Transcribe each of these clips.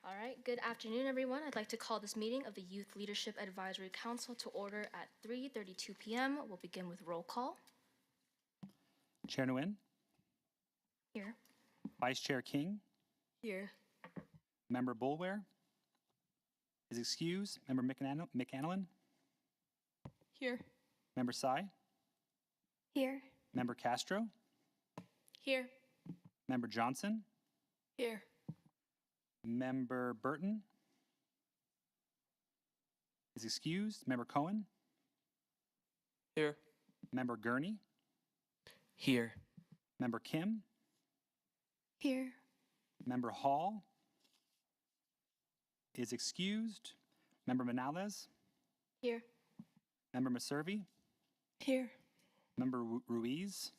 All right, good afternoon, everyone. I'd like to call this meeting of the Youth Leadership Advisory Council to order at 3:32 p.m. We'll begin with roll call. Chair Nguyen, Here. Vice Chair King, Here. Member Boulware is excused. Member McAnalon, Here. Member Tsai, Here. Member Castro, Here. Member Johnson, Here. Member Burton is excused. Member Cohen, Here. Member Gurney, Here. Member Kim, Here. Member Hall is excused. Member Manalez, Here. Member Maservi, Here. Member Ruiz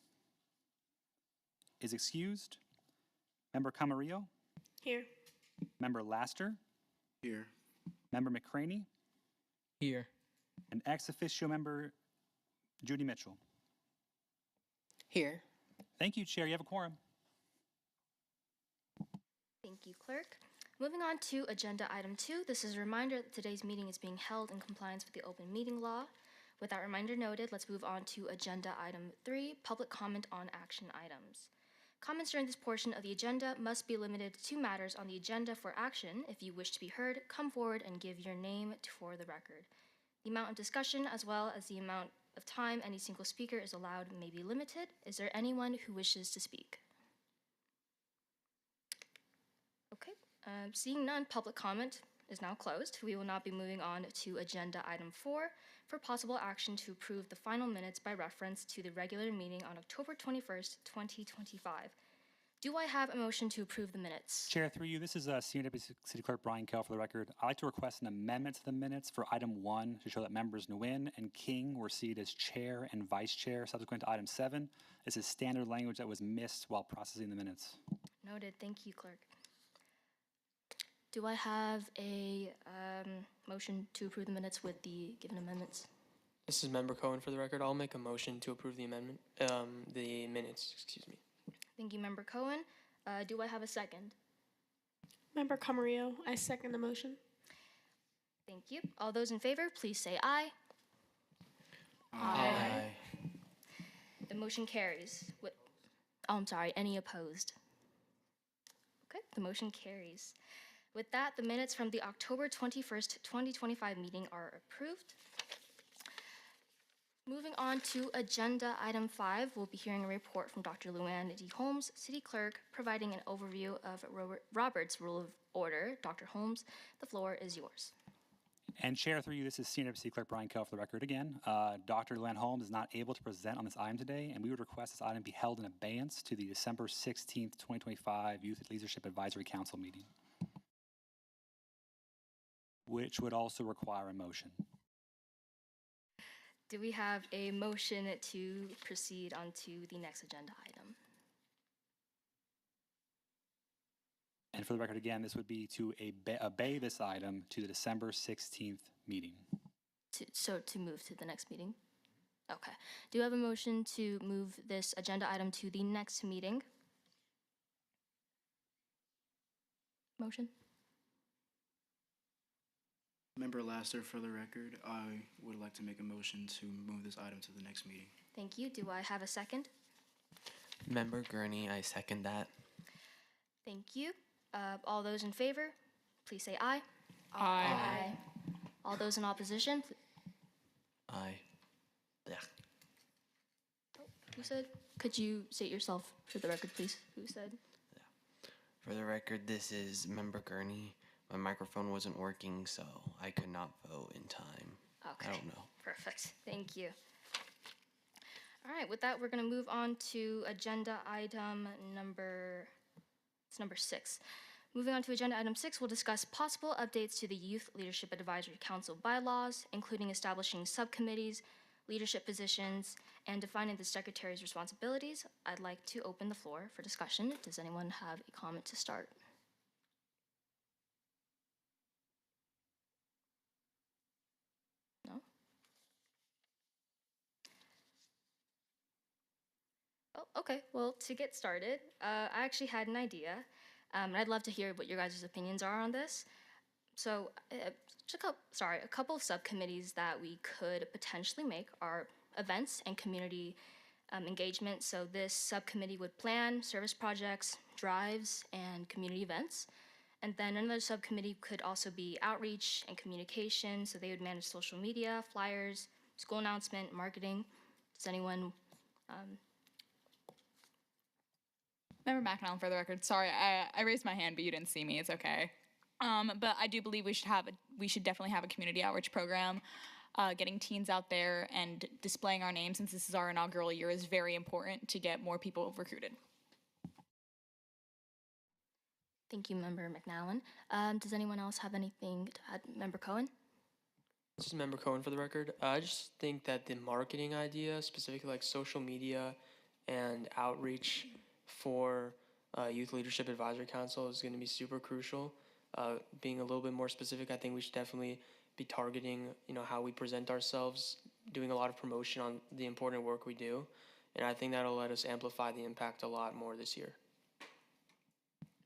is excused. Member Camarillo, Here. Member Laster, Here. Member McCraney, Here. and ex officio member Judy Mitchell. Here. Thank you, Chair. You have a quorum. Thank you, Clerk. Moving on to Agenda Item 2, this is a reminder that today's meeting is being held in compliance with the open meeting law. With that reminder noted, let's move on to Agenda Item 3, Public Comment on Action Items. Comments during this portion of the agenda must be limited to matters on the agenda for action. If you wish to be heard, come forward and give your name for the record. The amount of discussion, as well as the amount of time any single speaker is allowed, may be limited. Is there anyone who wishes to speak? Okay, seeing none, public comment is now closed. We will now be moving on to Agenda Item 4 for possible action to approve the final minutes by reference to the regular meeting on October 21st, 2025. Do I have a motion to approve the minutes? Chair, through you, this is Senior Deputy City Clerk Brian Kell for the record. I'd like to request an amendment to the minutes for Item 1 to show that members Nguyen and King were seated as Chair and Vice Chair subsequent to Item 7. This is standard language that was missed while processing the minutes. Noted. Thank you, Clerk. Do I have a motion to approve the minutes with the given amendments? This is Member Cohen for the record. I'll make a motion to approve the amendment, the minutes, excuse me. Thank you, Member Cohen. Do I have a second? Member Camarillo, I second the motion. Thank you. All those in favor, please say aye. Aye. The motion carries. Oh, I'm sorry, any opposed? Okay, the motion carries. With that, the minutes from the October 21st, 2025 meeting are approved. Moving on to Agenda Item 5, we'll be hearing a report from Dr. Luann D. Holmes, City Clerk, providing an overview of Robert's Rule of Order. Dr. Holmes, the floor is yours. And Chair, through you, this is Senior Deputy City Clerk Brian Kell for the record again. Dr. Luann Holmes is not able to present on this item today, and we would request this item be held in abeyance to the December 16th, 2025 Youth Leadership Advisory Council meeting, which would also require a motion. Do we have a motion to proceed on to the next agenda item? And for the record again, this would be to obey this item to the December 16th meeting. To move to the next meeting? Okay. Do you have a motion to move this agenda item to the next meeting? Motion? Member Laster, for the record, I would like to make a motion to move this item to the next meeting. Thank you. Do I have a second? Member Gurney, I second that. Thank you. All those in favor, please say aye. Aye. All those in opposition? Aye. Yeah. Who said? Could you state yourself for the record, please? Who said? For the record, this is Member Gurney. My microphone wasn't working, so I could not vote in time. Okay. I don't know. Perfect. Thank you. All right. With that, we're going to move on to agenda item number 6. Moving on to agenda item 6, we'll discuss possible updates to the Youth Leadership Advisory Council bylaws, including establishing subcommittees, leadership positions, and defining the secretary's responsibilities. I'd like to open the floor for discussion. Does anyone have a comment to start? No? Oh, okay. Well, to get started, I actually had an idea. And I'd love to hear what your guys' opinions are on this. So, a couple of subcommittees that we could potentially make are events and community engagement. So this subcommittee would plan service projects, drives, and community events. And then another subcommittee could also be outreach and communication. So they would manage social media, flyers, school announcement, marketing. Does anyone? Member McAnally, for the record, sorry, I raised my hand, but you didn't see me. It's okay. But I do believe we should definitely have a community outreach program. Getting teens out there and displaying our name, since this is our inaugural year, is very important to get more people recruited. Thank you, Member McNallen. Does anyone else have anything to add? Member Cohen? This is Member Cohen for the record. I just think that the marketing idea, specifically like social media and outreach for Youth Leadership Advisory Council, is going to be super crucial. Being a little bit more specific, I think we should definitely be targeting, how we present ourselves, doing a lot of promotion on the important work we do, and I think that'll let us amplify the impact a lot more this year.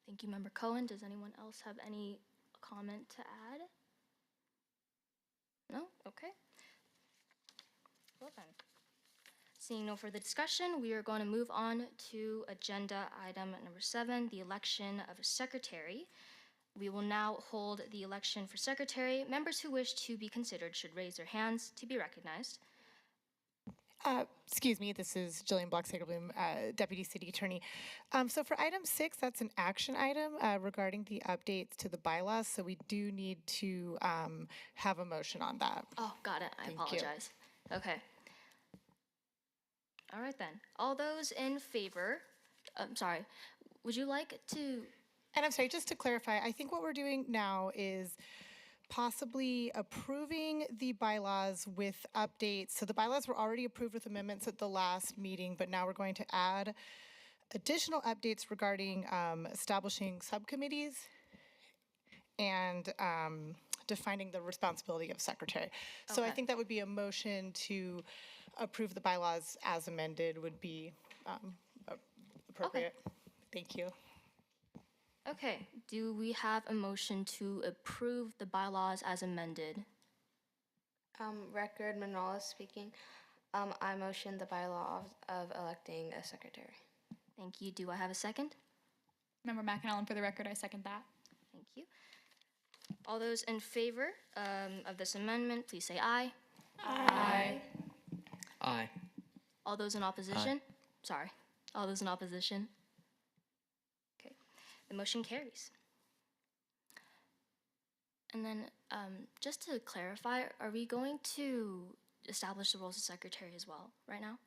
Thank you, Member Cohen. Does anyone else have any comment to add? No? Okay. Well then. Seeing no further discussion, we are going to move on to agenda item number 7, the election of a secretary. We will now hold the election for secretary. Members who wish to be considered should raise their hands to be recognized. Excuse me, this is Jillian Block-Sagerbloom, Deputy City Attorney. So for item 6, that's an action item regarding the updates to the bylaws. So we do need to have a motion on that. Oh, got it. I Thank you. apologize. Okay. All right then. All those in favor, sorry, would you like to? And I'm sorry, just to clarify, I think what we're doing now is possibly approving the bylaws with updates. So the bylaws were already approved with amendments at the last meeting, but now we're going to add additional updates regarding establishing subcommittees and defining the responsibility of secretary. So I Okay. think that would be a motion to approve the bylaws as amended would be appropriate. Thank you. Okay. Do we have a motion to approve the bylaws as amended? Record Manola speaking. I motion the bylaw of electing a secretary. Thank you. Do I have a second? Member McAnally, for the record, I second that. Thank you. All those in favor of this amendment, please say aye. Aye. Aye. All those in opposition? Sorry. All those in opposition? Okay. The motion carries. And then, just to clarify, are we going to establish the roles of secretary as well right now?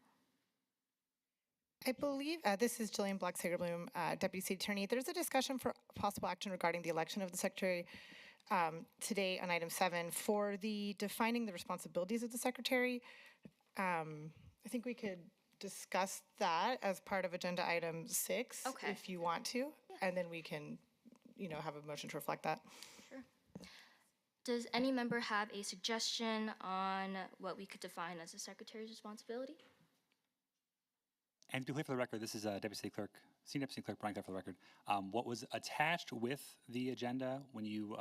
I believe, this is Jillian Block-Sagerbloom, Deputy City Attorney. There's a discussion for possible action regarding the election of the secretary today on item 7. For the defining the responsibilities of the secretary, I think we could discuss that as part of agenda item 6 Okay. if you want to, and then we can, have a motion to reflect that. Sure. Does any member have a suggestion on what we could define as the secretary's responsibility? And to be clear for the record, this is Deputy City Clerk, Senior Deputy City Clerk Brian Clare for the record. What was attached with the agenda when you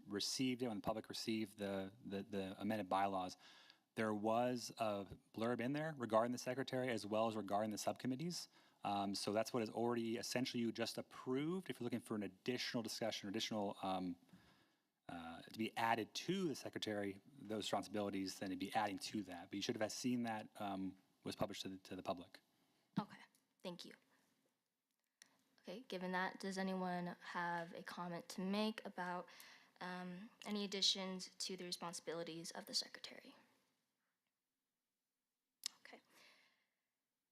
received it, when the public received the amended bylaws, there was a blurb in there regarding the secretary as well as regarding the subcommittees. So that's what is already essentially you just approved. If you're looking for an additional discussion or additional to be added to the secretary, those responsibilities, then it'd be adding to that. But you should have seen that was published to the public. Okay, thank you. Okay, given that, does anyone have a comment to make about any additions to the responsibilities of the secretary? Okay.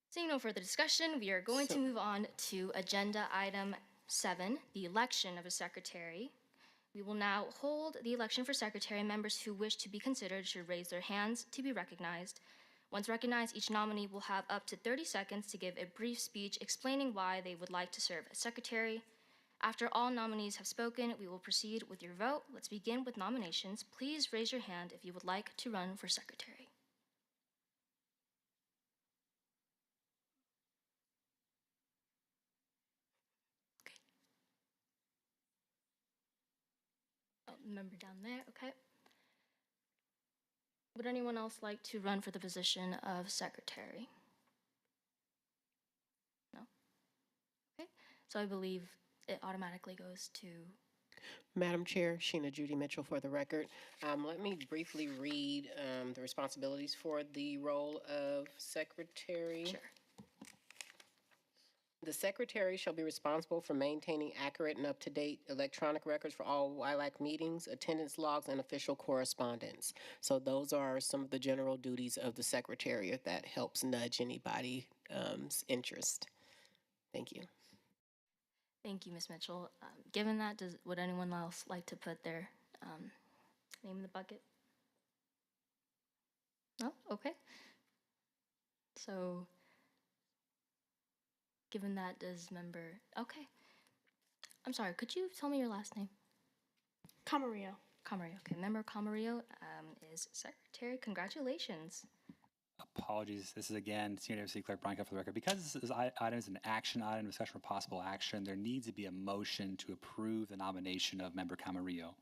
Seeing no further discussion, we are going to move on to agenda item 7, the election of a secretary. We will now hold the election for secretary. Members who wish to be considered should raise their hands to be recognized. Once recognized, each nominee will have up to 30 seconds to give a brief speech explaining why they would like to serve as secretary. After all nominees have spoken, we will proceed with your vote. Let's begin with nominations. Please raise your hand if you would like to run for secretary. member down there, okay. Would anyone else like to run for the position of secretary? No? Okay, so I believe it automatically goes to, Madam Chair, Sheena Judy Mitchell for the record. Let me briefly read the responsibilities for the role of secretary. sure. The secretary shall be responsible for maintaining accurate and up-to-date electronic records for all WILAC meetings, attendance logs, and official correspondence. So those are some of the general duties of the secretary, if that helps nudge anybody's interest. Thank you. Thank you, Ms. Mitchell. Given that, would anyone else like to put their name in the bucket? No? Okay. So, given that, okay. I'm sorry, could you tell me your last name? Camarillo. Camarillo. Okay, Member Camarillo is secretary. Congratulations. Apologies. This is again Senior Deputy City Clerk Brian Kelly for the record. Because this item is an action item, discussion for possible action, there needs to be a motion to approve the nomination of Member Camarillo.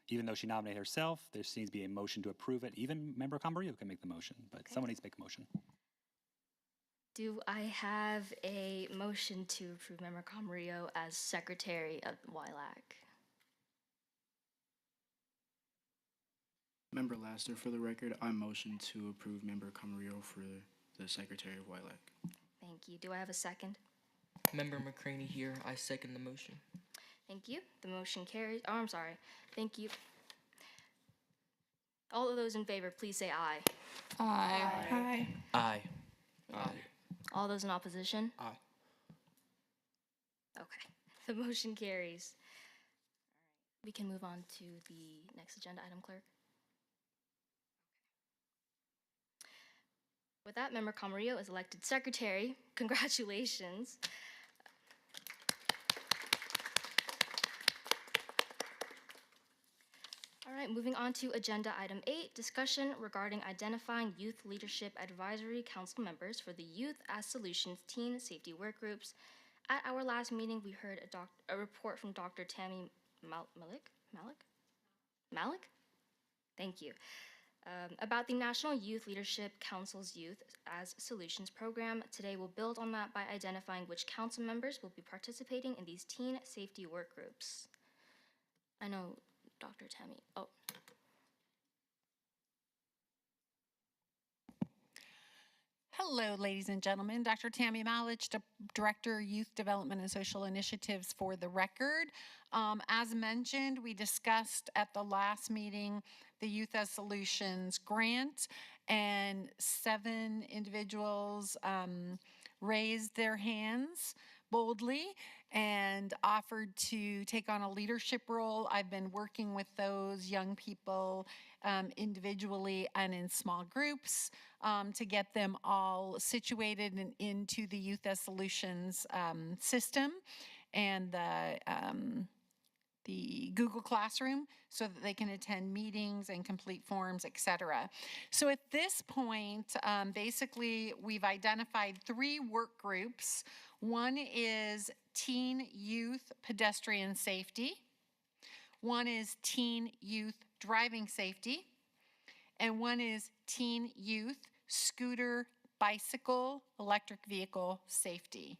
Even though she nominated herself, there needs to be a motion to approve it. Even Member Camarillo can make the motion, but someone needs to make a motion. Do I have a motion to approve Member Camarillo as secretary of WILAC? Member Laster, for the record, I motion to approve Member Camarillo for the Secretary of WILAC. Thank you. Do I have a second? Member McCraney here. I second the motion. Thank you. The motion carries. Oh, I'm sorry. Thank you. All of those in favor, please say aye. Aye. Aye. Aye. Aye. All those in opposition? Aye. Okay. The motion carries. All right. We can move on to the next agenda item, clerk. With that, Member Camarillo is elected secretary. Congratulations. All right, moving on to agenda item 8, discussion regarding identifying Youth Leadership Advisory Council members for the Youth as Solutions Teen Safety Work Groups. At our last meeting, we heard a report from Dr. Tammy Malik? Thank you. About the National Youth Leadership Council's Youth as Solutions program. Today we'll build on that by identifying which council members will be participating in these teen safety work groups. I know Dr. Tammy. Oh. Hello, ladies and gentlemen. Dr. Tammy Malich, Director, Youth Development and Social Initiatives for the record. As mentioned, we discussed at the last meeting the Youth as Solutions grant, and 7 individuals raised their hands boldly and offered to take on a leadership role. I've been working with those young people individually and in small groups to get them all situated and into the Youth as Solutions system and the Google Classroom so that they can attend meetings and complete forms, etc. So at this point, basically, we've identified 3 work groups. One is Teen Youth Pedestrian Safety. One is Teen Youth Driving Safety. And one is Teen Youth Scooter, Bicycle, Electric Vehicle Safety.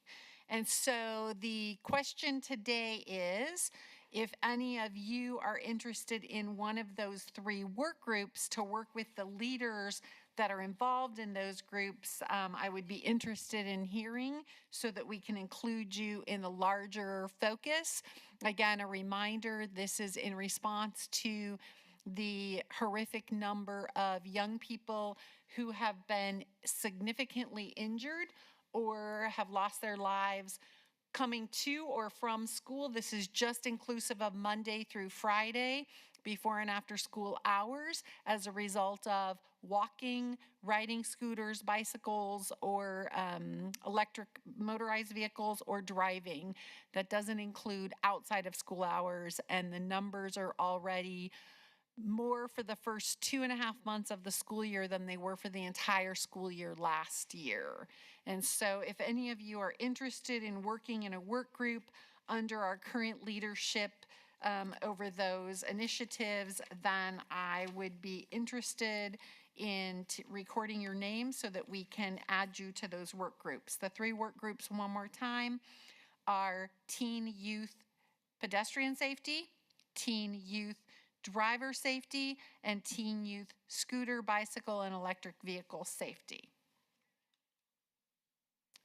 And so the question today is, if any of you are interested in one of those 3 work groups to work with the leaders that are involved in those groups, I would be interested in hearing so that we can include you in the larger focus. Again, a reminder, this is in response to the horrific number of young people who have been significantly injured or have lost their lives coming to or from school. This is just inclusive of Monday through Friday, before and after school hours, as a result of walking, riding scooters, bicycles, or electric motorized vehicles, or driving. That doesn't include outside of school hours, and the numbers are already more for the first 2.5 months of the school year than they were for the entire school year last year. And so if any of you are interested in working in a work group under our current leadership over those initiatives, then I would be interested in recording your name so that we can add you to those work groups. The 3 work groups, one more time, are teen youth pedestrian safety, teen youth driver safety, and teen youth scooter, bicycle, and electric vehicle safety.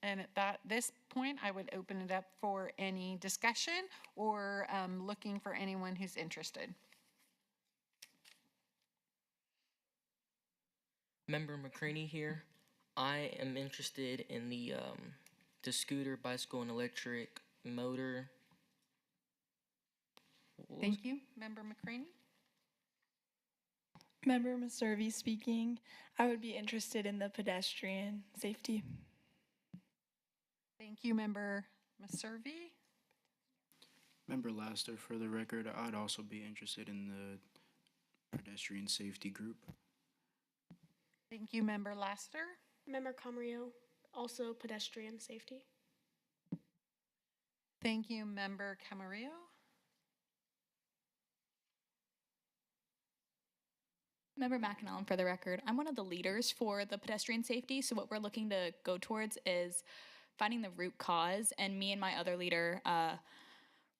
And at this point, I would open it up for any discussion or looking for anyone who's interested. Member McCraney here. I am interested in the scooter, bicycle, and electric motor. Thank you, Member McCraney. Member Maservi speaking. I would be interested in the pedestrian safety. Thank you, Member Maservi. Member Laster, for the record, I'd also be interested in the pedestrian safety group. Thank you, Member Laster. Member Camarillo, also pedestrian safety. Thank you, Member Camarillo. Member McAnallen, for the record, I'm one of the leaders for the pedestrian safety. So what we're looking to go towards is finding the root cause. And me and my other leader,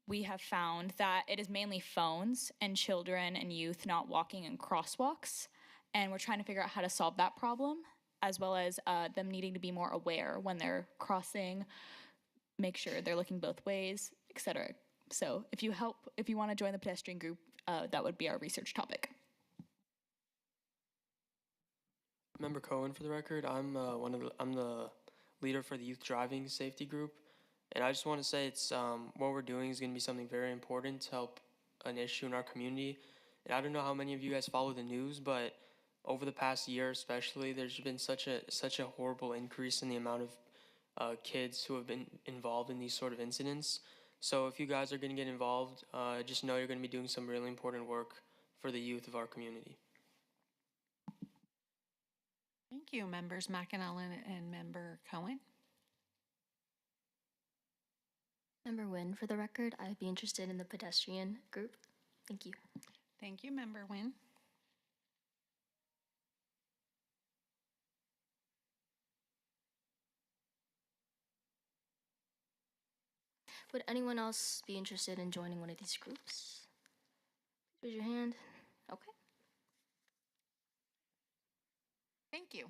we have found that it is mainly phones and children and youth not walking in crosswalks. And we're trying to figure out how to solve that problem, as well as them needing to be more aware when they're crossing, make sure they're looking both ways, etc. So if you want to join the pedestrian group, that would be our research topic. Member Cohen, for the record, I'm the leader for the youth driving safety group, and I just want to say it's what we're doing is going to be something very important to help an issue in our community. And I don't know how many of you guys follow the news, but over the past year, especially, there's been such a horrible increase in the amount of kids who have been involved in these sort of incidents. So if you guys are going to get involved, just know you're going to be doing some really important work for the youth of our community. Thank you, Members McAnallen and Member Cohen. Member Nguyen, for the record, I'd be interested in the pedestrian group. Thank you. Thank you, Member Nguyen. Would anyone else be interested in joining one of these groups? Raise your hand. Okay. Thank you.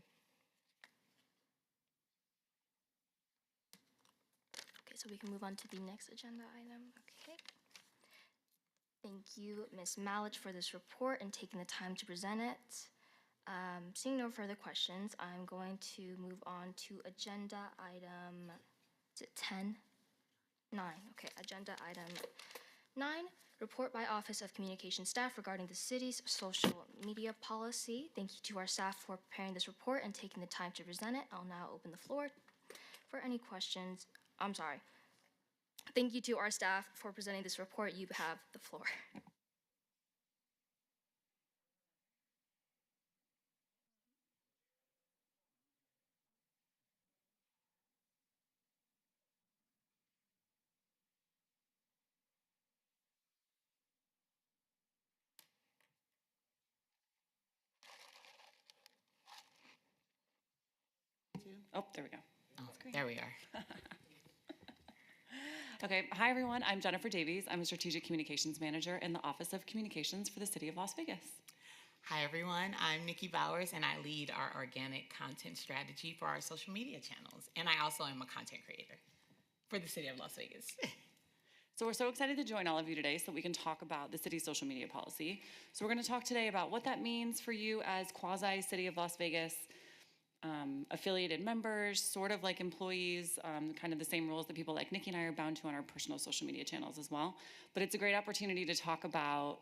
Okay, so we can move on to the next agenda item. Okay. Thank you, Ms. Malich, for this report and taking the time to present it. Seeing no further questions, I'm going to move on to agenda item, is it 10? 9. Okay, agenda item 9, report by Office of Communication Staff regarding the city's social media policy. Thank you to our staff for preparing this report and taking the time to present it. I'll now open the floor for any questions. I'm sorry. Thank you to our staff for presenting this report. You have the floor. Oh, there we go. Oh, there we are. Okay, hi everyone. I'm Jennifer Davies. I'm a Strategic Communications Manager in the Office of Communications for the City of Las Vegas. Hi everyone, I'm Nikki Bowers and I lead our organic content strategy for our social media channels. And I also am a content creator for the City of Las Vegas. So we're so excited to join all of you today so that we can talk about the city's social media policy. So we're going to talk today about what that means for you as quasi City of Las Vegas affiliated members, sort of like employees, kind of the same rules that people like Nikki and I are bound to on our personal social media channels as well. But it's a great opportunity to talk about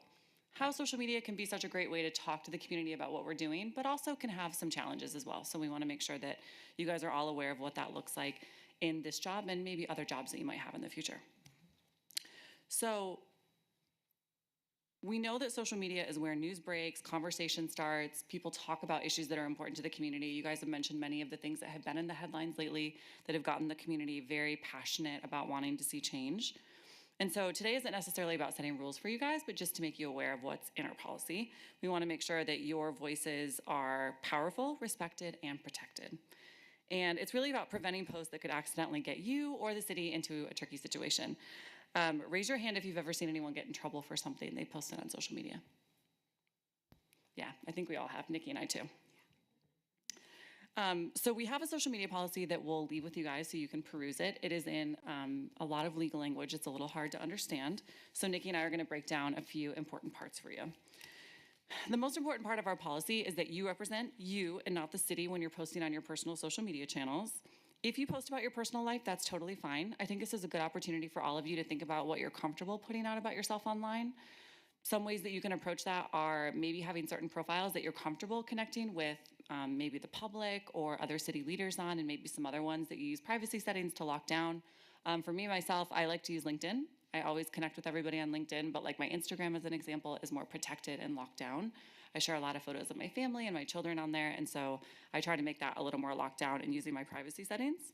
how social media can be such a great way to talk to the community about what we're doing, but also can have some challenges as well. So we want to make sure that you guys are all aware of what that looks like in this job and maybe other jobs that you might have in the future. So we know that social media is where news breaks, conversation starts, people talk about issues that are important to the community. You guys have mentioned many of the things that have been in the headlines lately that have gotten the community very passionate about wanting to see change. And so today isn't necessarily about setting rules for you guys, but just to make you aware of what's in our policy. We want to make sure that your voices are powerful, respected, and protected. And it's really about preventing posts that could accidentally get you or the city into a tricky situation. Raise your hand if you've ever seen anyone get in trouble for something they posted on social media. Yeah, I think we all have, Nikki and I too. So we have a social media policy that we'll leave with you guys so you can peruse it. It is in a lot of legal language. It's a little hard to understand. So Nikki and I are going to break down a few important parts for you. The most important part of our policy is that you represent you and not the city when you're posting on your personal social media channels. If you post about your personal life, that's totally fine. I think this is a good opportunity for all of you to think about what you're comfortable putting out about yourself online. Some ways that you can approach that are maybe having certain profiles that you're comfortable connecting with maybe the public or other city leaders on, and maybe some other ones that you use privacy settings to lock down. For me, myself, I like to use LinkedIn. I always connect with everybody on LinkedIn, but like my Instagram as an example is more protected and locked down. I share a lot of photos of my family and my children on there, and so I try to make that a little more locked down and using my privacy settings.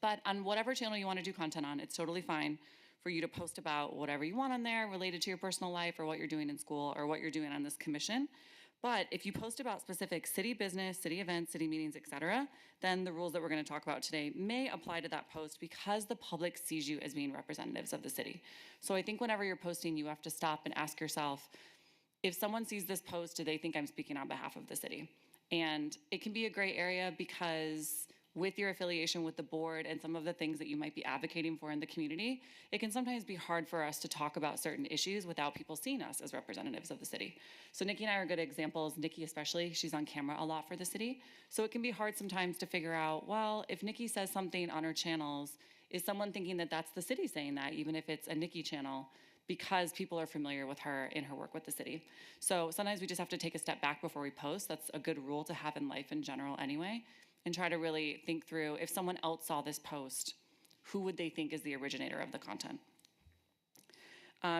But on whatever channel you want to do content on, it's totally fine for you to post about whatever you want on there related to your personal life or what you're doing in school or what you're doing on this commission. But if you post about specific city business, city events, city meetings, etc., then the rules that we're going to talk about today may apply to that post because the public sees you as being representatives of the city. So I think whenever you're posting, you have to stop and ask yourself, if someone sees this post, do they think I'm speaking on behalf of the city? And it can be a gray area because with your affiliation with the board and some of the things that you might be advocating for in the community, it can sometimes be hard for us to talk about certain issues without people seeing us as representatives of the city. So Nikki and I are good examples, Nikki especially, she's on camera a lot for the city. So it can be hard sometimes to figure out, well, if Nikki says something on her channels, is someone thinking that that's the city saying that, even if it's a Nikki channel, because people are familiar with her in her work with the city. So sometimes we just have to take a step back before we post. That's a good rule to have in life in general anyway. And try to really think through, if someone else saw this post, who would they think is the originator of the content?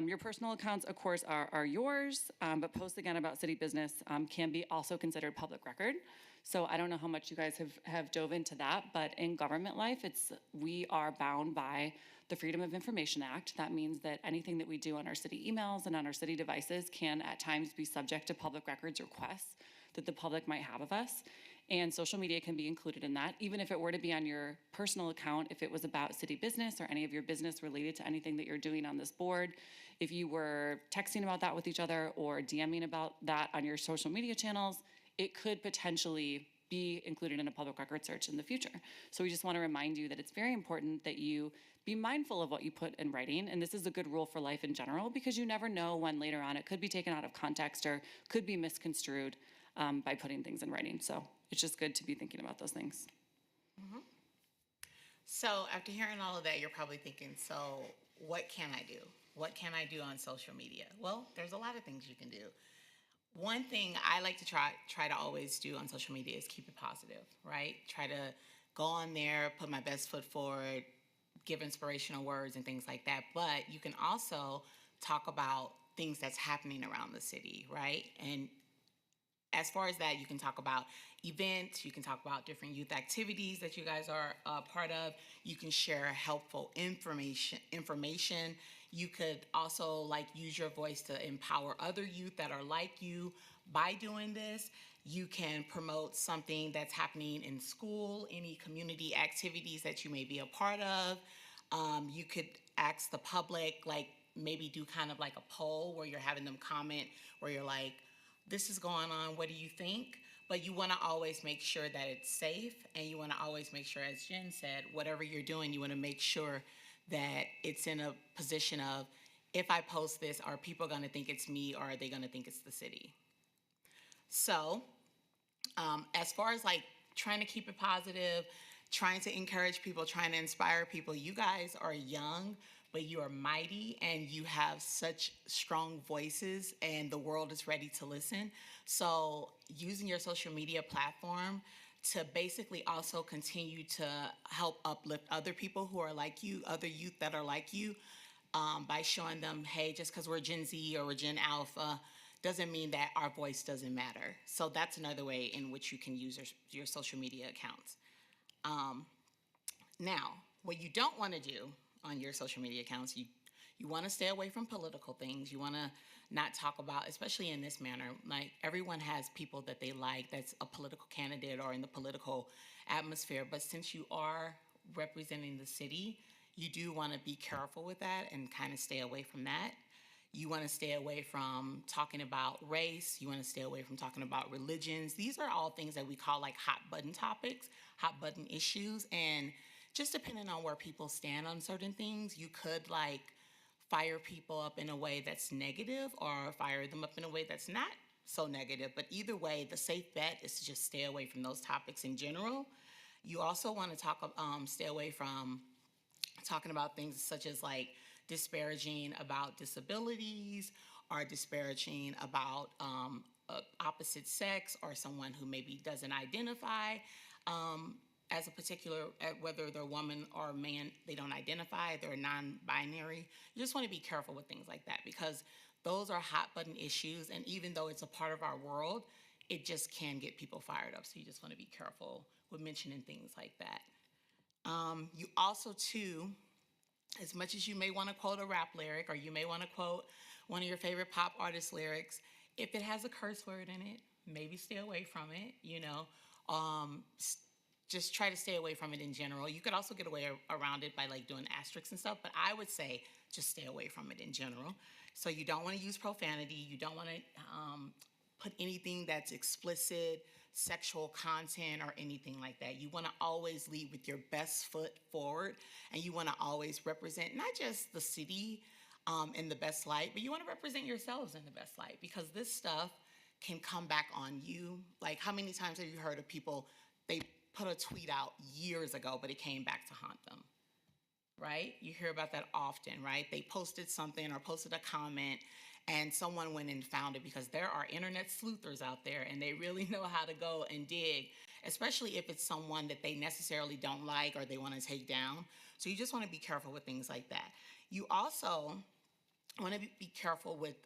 Your personal accounts, of course, are yours, but posts again about city business can be also considered public record. So I don't know how much you guys have dove into that, but in government life, we are bound by the Freedom of Information Act. That means that anything that we do on our city emails and on our city devices can at times be subject to public records requests that the public might have of us. And social media can be included in that, even if it were to be on your personal account, if it was about city business or any of your business related to anything that you're doing on this board. If you were texting about that with each other or DMing about that on your social media channels, it could potentially be included in a public record search in the future. So we just want to remind you that it's very important that you be mindful of what you put in writing. And this is a good rule for life in general, because you never know when later on it could be taken out of context or could be misconstrued by putting things in writing. So it's just good to be thinking about those things. Mm-hmm. So after hearing all of that, you're probably thinking, so what can I do? What can I do on social media? Well, there's a lot of things you can do. One thing I like to try to always do on social media is keep it positive, right? Try to go on there, put my best foot forward, give inspirational words and things like that. But you can also talk about things that's happening around the city, right? And as far as that, you can talk about events, you can talk about different youth activities that you guys are part of. You can share helpful information. You could also use your voice to empower other youth that are like you by doing this. You can promote something that's happening in school, any community activities that you may be a part of. You could ask the public, maybe do kind of like a poll where you're having them comment, where you're like, this is going on, what do you think? But you want to always make sure that it's safe, and you want to always make sure, as Jen said, whatever you're doing, you want to make sure that it's in a position of, if I post this, are people going to think it's me, or are they going to think it's the city? So as far as trying to keep it positive, trying to encourage people, trying to inspire people, you guys are young, but you are mighty and you have such strong voices, and the world is ready to listen. So using your social media platform to basically also continue to help uplift other people who are like you, other youth that are like you, by showing them, hey, just because we're Gen Z or we're Gen Alpha doesn't mean that our voice doesn't matter. So that's another way in which you can use your social media accounts. Now, what you don't want to do on your social media accounts, You want to stay away from political things. You want to not talk about, especially in this manner, like everyone has people that they like that's a political candidate or in the political atmosphere. But since you are representing the city, you do want to be careful with that and kind of stay away from that. You want to stay away from talking about race. You want to stay away from talking about religions. These are all things that we call like hot button topics, hot button issues. And just depending on where people stand on certain things, you could like fire people up in a way that's negative or fire them up in a way that's not so negative. But either way, the safe bet is to just stay away from those topics in general. You also want to stay away from talking about things such as like disparaging about disabilities or disparaging about opposite sex or someone who maybe doesn't identify as a particular, whether they're woman or man, they don't identify, they're non-binary. You just want to be careful with things like that because those are hot button issues, and even though it's a part of our world, it just can get people fired up. So you just want to be careful with mentioning things like that. You also, too, as much as you may want to quote a rap lyric or you may want to quote one of your favorite pop artist lyrics, if it has a curse word in it, maybe stay away from it, you know. Just try to stay away from it in general. You could also get away around it by like doing asterisks and stuff, but I would say just stay away from it in general. So you don't want to use profanity. You don't want to put anything that's explicit, sexual content or anything like that. You want to always lead with your best foot forward, and you want to always represent not just the city in the best light, but you want to represent yourselves in the best light because this stuff can come back on you. Like how many times have you heard of people, they put a tweet out years ago, but it came back to haunt them, right? You hear about that often, right? They posted something or posted a comment and someone went and found it because there are internet sleuthers out there and they really know how to go and dig, especially if it's someone that they necessarily don't like or they want to take down. So you just want to be careful with things like that. You also want to be careful with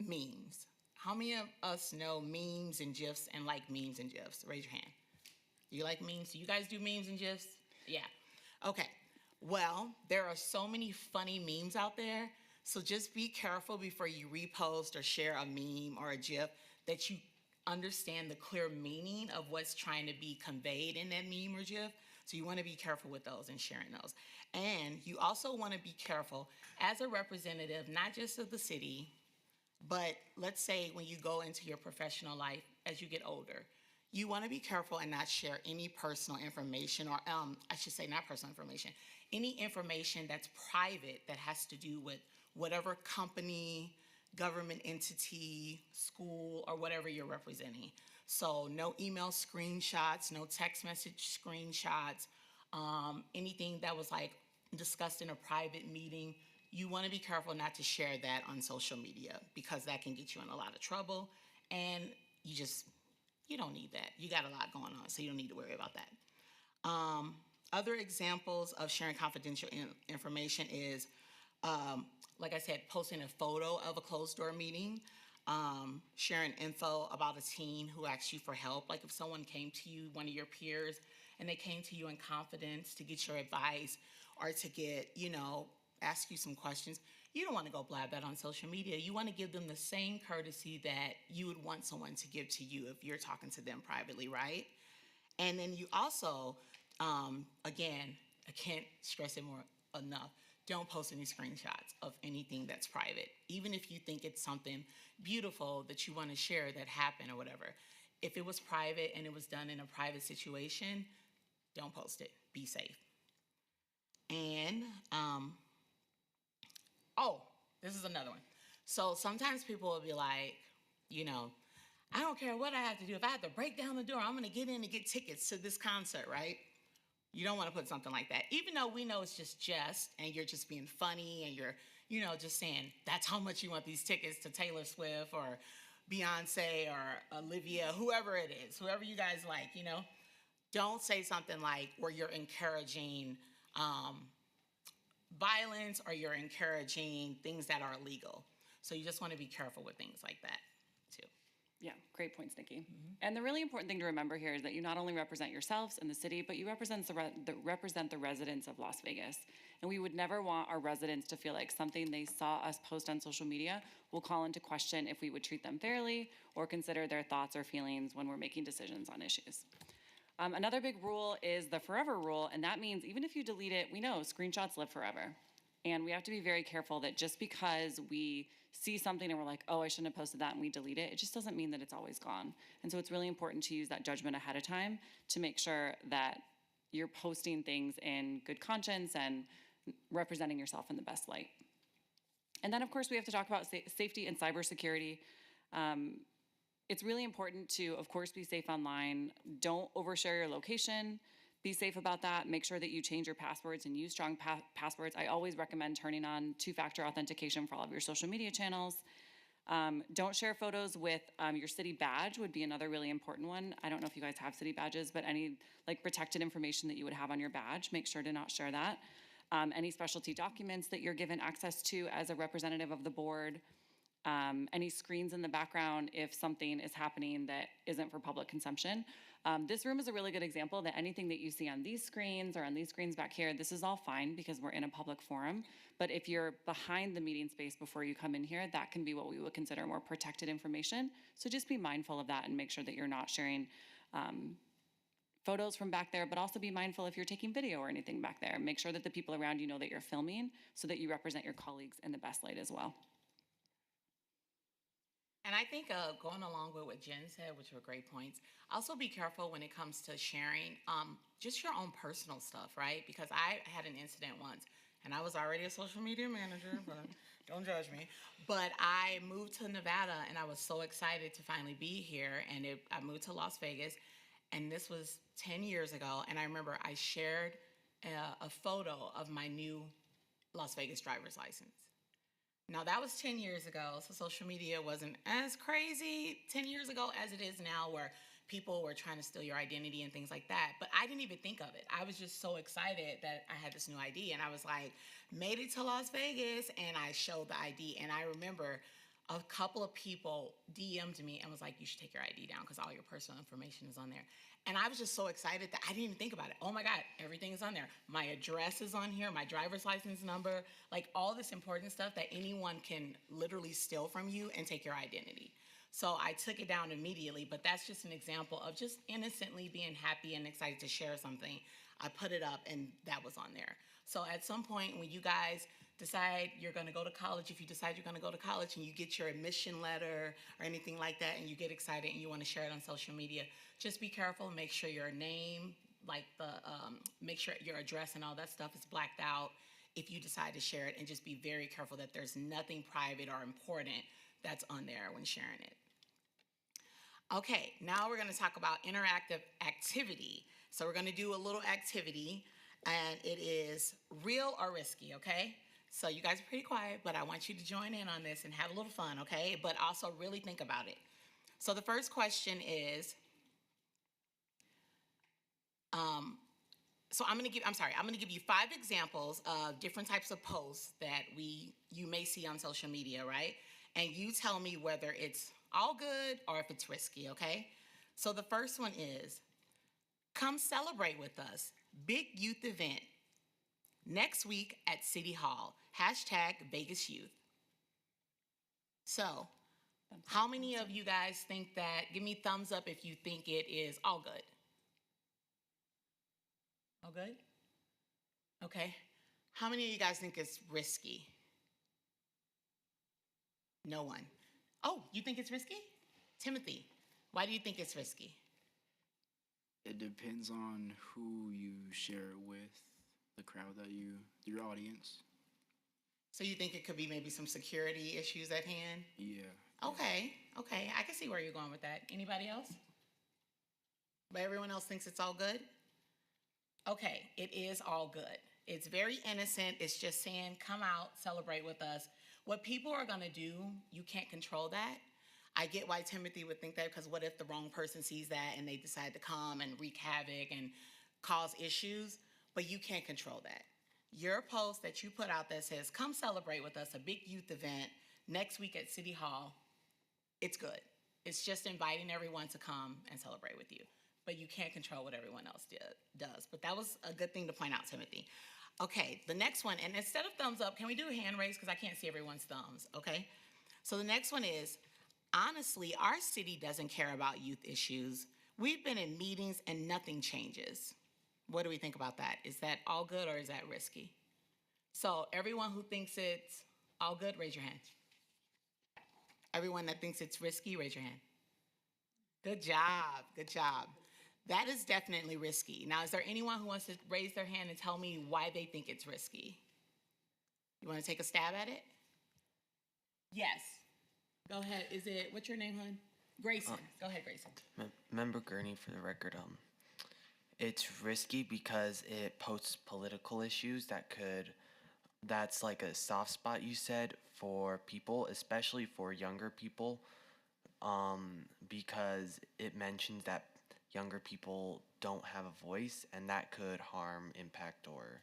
memes. How many of us know memes and GIFs and like memes and GIFs? Raise your hand. Do you like memes? Do you guys do memes and GIFs? Yeah. Okay. Well, there are so many funny memes out there. So just be careful before you repost or share a meme or a GIF that you understand the clear meaning of what's trying to be conveyed in that meme or GIF. So you want to be careful with those and sharing those. And you also want to be careful as a representative, not just of the city, but let's say when you go into your professional life as you get older, you want to be careful and not share any personal information, or I should say not personal information, any information that's private that has to do with whatever company, government entity, school, or whatever you're representing. So no email screenshots, no text message screenshots, anything that was like discussed in a private meeting. You want to be careful not to share that on social media because that can get you in a lot of trouble, and you don't need that. You got a lot going on, so you don't need to worry about that. Other examples of sharing confidential information is, like I said, posting a photo of a closed door meeting, sharing info about a teen who asked you for help. Like if someone came to you, one of your peers, and they came to you in confidence to get your advice or to get, ask you some questions, you don't want to go blab that on social media. You want to give them the same courtesy that you would want someone to give to you if you're talking to them privately, right? And then you also, again, I can't stress it more enough, don't post any screenshots of anything that's private. Even if you think it's something beautiful that you want to share that happened or whatever. If it was private and it was done in a private situation, don't post it. Be safe. And, this is another one. So sometimes people will be like, I don't care what I have to do. If I have to break down the door, I'm going to get in and get tickets to this concert, right? You don't want to put something like that. Even though we know it's just jest and you're just being funny and you're, just saying that's how much you want these tickets to Taylor Swift or Beyonce or Olivia, whoever it is, whoever you guys like, Don't say something like where you're encouraging violence or you're encouraging things that are illegal. So you just want to be careful with things like that, too. Yeah, great points, Nikki. And the really important thing to remember here is that you not only represent yourselves and the city, but you represent the residents of Las Vegas. And we would never want our residents to feel like something they saw us post on social media will call into question if we would treat them fairly or consider their thoughts or feelings when we're making decisions on issues. Another big rule is the forever rule, and that means even if you delete it, we know screenshots live forever. And we have to be very careful that just because we see something and we're like, oh, I shouldn't have posted that, and we delete it, it just doesn't mean that it's always gone. And so it's really important to use that judgment ahead of time to make sure that you're posting things in good conscience and representing yourself in the best light. And then, of course, we have to talk about safety and cybersecurity. It's really important to, of course, be safe online. Don't overshare your location. Be safe about that. Make sure that you change your passwords and use strong passwords. I always recommend turning on two-factor authentication for all of your social media channels. Don't share photos with your city badge would be another really important one. I don't know if you guys have city badges, but any like protected information that you would have on your badge, make sure to not share that. Any specialty documents that you're given access to as a representative of the board. Any screens in the background if something is happening that isn't for public consumption. This room is a really good example that anything that you see on these screens or on these screens back here, this is all fine because we're in a public forum. But if you're behind the meeting space before you come in here, that can be what we would consider more protected information. So just be mindful of that and make sure that you're not sharing photos from back there, but also be mindful if you're taking video or anything back there. Make sure that the people around you know that you're filming so that you represent your colleagues in the best light as well. And I think going along with what Jen said, which were great points, also be careful when it comes to sharing just your own personal stuff, right? Because I had an incident once, and I was already a social media manager, but don't judge me. But I moved to Nevada, and I was so excited to finally be here, and I moved to Las Vegas, and this was 10 years ago, and I remember I shared a photo of my new Las Vegas driver's license. Now, that was 10 years ago, so social media wasn't as crazy 10 years ago as it is now, where people were trying to steal your identity and things like that. But I didn't even think of it. I was just so excited that I had this new ID, and I was like, made it to Las Vegas, and I showed the ID. And I remember a couple of people DM'd me and was like, you should take your ID down because all your personal information is on there. And I was just so excited that I didn't even think about it. Oh my God, everything is on there. My address is on here, my driver's license number, like all this important stuff that anyone can literally steal from you and take your identity. So I took it down immediately, but that's just an example of just innocently being happy and excited to share something. I put it up and that was on there. So at some point when you guys decide you're gonna go to college, if you decide you're gonna go to college and you get your admission letter or anything like that and you get excited and you wanna share it on social media, just be careful, make sure your name, like make sure your address and all that stuff is blacked out if you decide to share it, and just be very careful that there's nothing private or important that's on there when sharing it. Okay, now we're gonna talk about interactive activity. So we're gonna do a little activity, and it is real or risky, okay? So you guys are pretty quiet, but I want you to join in on this and have a little fun, okay? But also really think about it. So the first question is, I'm gonna give you 5 examples of different types of posts that you may see on social media, right? And you tell me whether it's all good or if it's risky, okay? So the first one is, come celebrate with us, big youth event, next week at City Hall, #VegasYouth. So, how many of you guys think that, give me thumbs up if you think it is all good? All good? Okay. How many of you guys think it's risky? No one. Oh, you think it's risky? Timothy, why do you think it's risky? It depends on who you share it with, the crowd that your audience. So you think it could be maybe some security issues at hand? Yeah. Okay, I can see where you're going with that. Anybody else? But everyone else thinks it's all good? Okay, it is all good. It's very innocent. It's just saying, come out, celebrate with us. What people are gonna do, you can't control that. I get why Timothy would think that, because what if the wrong person sees that and they decide to come and wreak havoc and cause issues? But you can't control that. Your post that you put out that says, come celebrate with us, a big youth event next week at City Hall, it's good. It's just inviting everyone to come and celebrate with you. But you can't control what everyone else does. But that was a good thing to point out, Timothy. Okay, the next one, and instead of thumbs up, can we do a hand raise? Because I can't see everyone's thumbs, okay? So the next one is, honestly, our city doesn't care about youth issues. We've been in meetings and nothing changes. What do we think about that? Is that all good or is that risky? So everyone who thinks it's all good, raise your hand. Everyone that thinks it's risky, raise your hand. Good job, good job. That is definitely risky. Now, is there anyone who wants to raise their hand and tell me why they think it's risky? You want to take a stab at it? Yes. Go ahead. What's your name, hon? Grayson. Go ahead, Grayson. Member Gurney, for the record, it's risky because it posts political issues that's like a soft spot, you said, for people, especially for younger people, because it mentions that younger people don't have a voice, and that could harm, impact, or,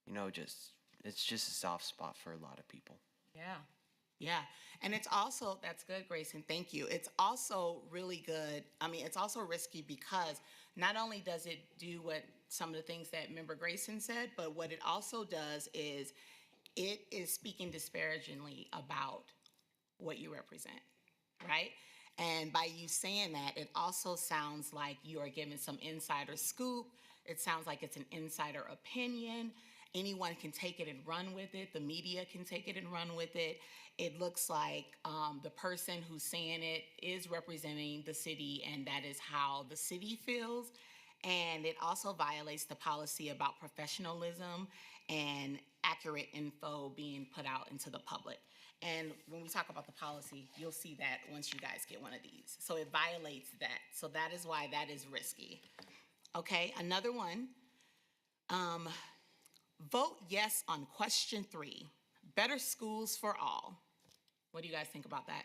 it's just a soft spot for a lot of people. Yeah. And it's also, that's good, Grayson, thank you. It's also really good. It's also risky because not only does it do what some of the things that Member Grayson said, but what it also does is it is speaking disparagingly about what you represent, right? And by you saying that, it also sounds like you are giving some insider scoop. It sounds like it's an insider opinion. Anyone can take it and run with it. The media can take it and run with it. It looks like the person who's saying it is representing the city, and that is how the city feels. And it also violates the policy about professionalism and accurate info being put out into the public. And when we talk about the policy, you'll see that once you guys get one of these. So it violates that. So that is why that is risky. Okay, another one. Vote yes on question 3, better schools for all. What do you guys think about that?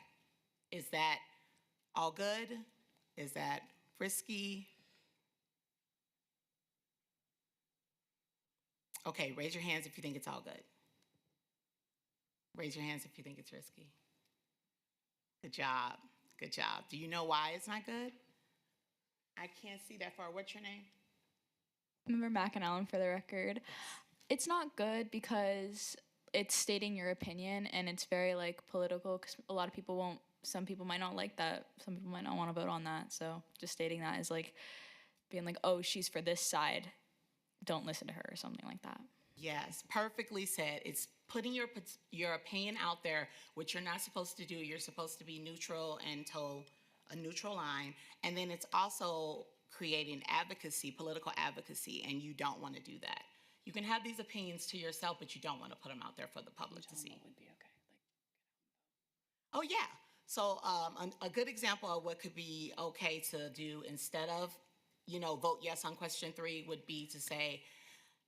Is that all good? Is that risky? Okay, raise your hands if you think it's all good. Raise your hands if you think it's risky. Good job. Good job. Do you know why it's not good? I can't see that far. What's your name? Member McAnallen, for the record. It's not good because it's stating your opinion, and it's very political, because a lot of people some people might not like that. Some people might not want to vote on that. So just stating that is being oh, she's for this side, don't listen to her, or something like that. Yes, perfectly said. It's putting your opinion out there, which you're not supposed to do. You're supposed to be neutral and toe a neutral line. And then it's also creating advocacy, political advocacy, and you don't want to do that. You can have these opinions to yourself, but you don't want to put them out there for the public to see. Would be okay. Oh, yeah. So a good example of what could be okay to do instead of, vote yes on question 3 would be to say,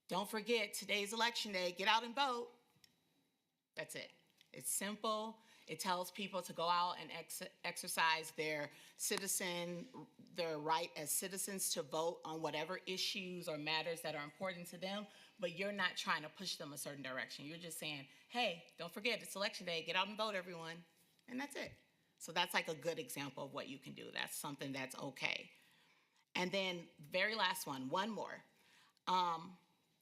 don't forget, today's election day, get out and vote. That's it. It's simple. It tells people to go out and exercise their right as citizens to vote on whatever issues or matters that are important to them, but you're not trying to push them a certain direction. You're just saying, hey, don't forget, it's election day, get out and vote, everyone. And that's it. So that's a good example of what you can do. That's something that's okay. And then very last one more.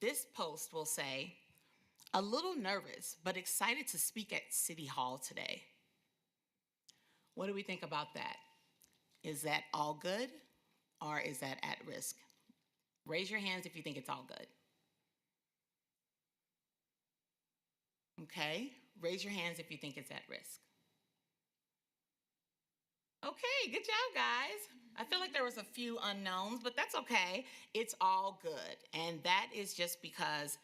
This post will say, a little nervous, but excited to speak at City Hall today. What do we think about that? Is that all good, or is that at risk? Raise your hands if you think it's all good. Okay, raise your hands if you think it's at risk. Okay, good job, guys. I feel like there was a few unknowns, but that's okay. It's all good. And that is just because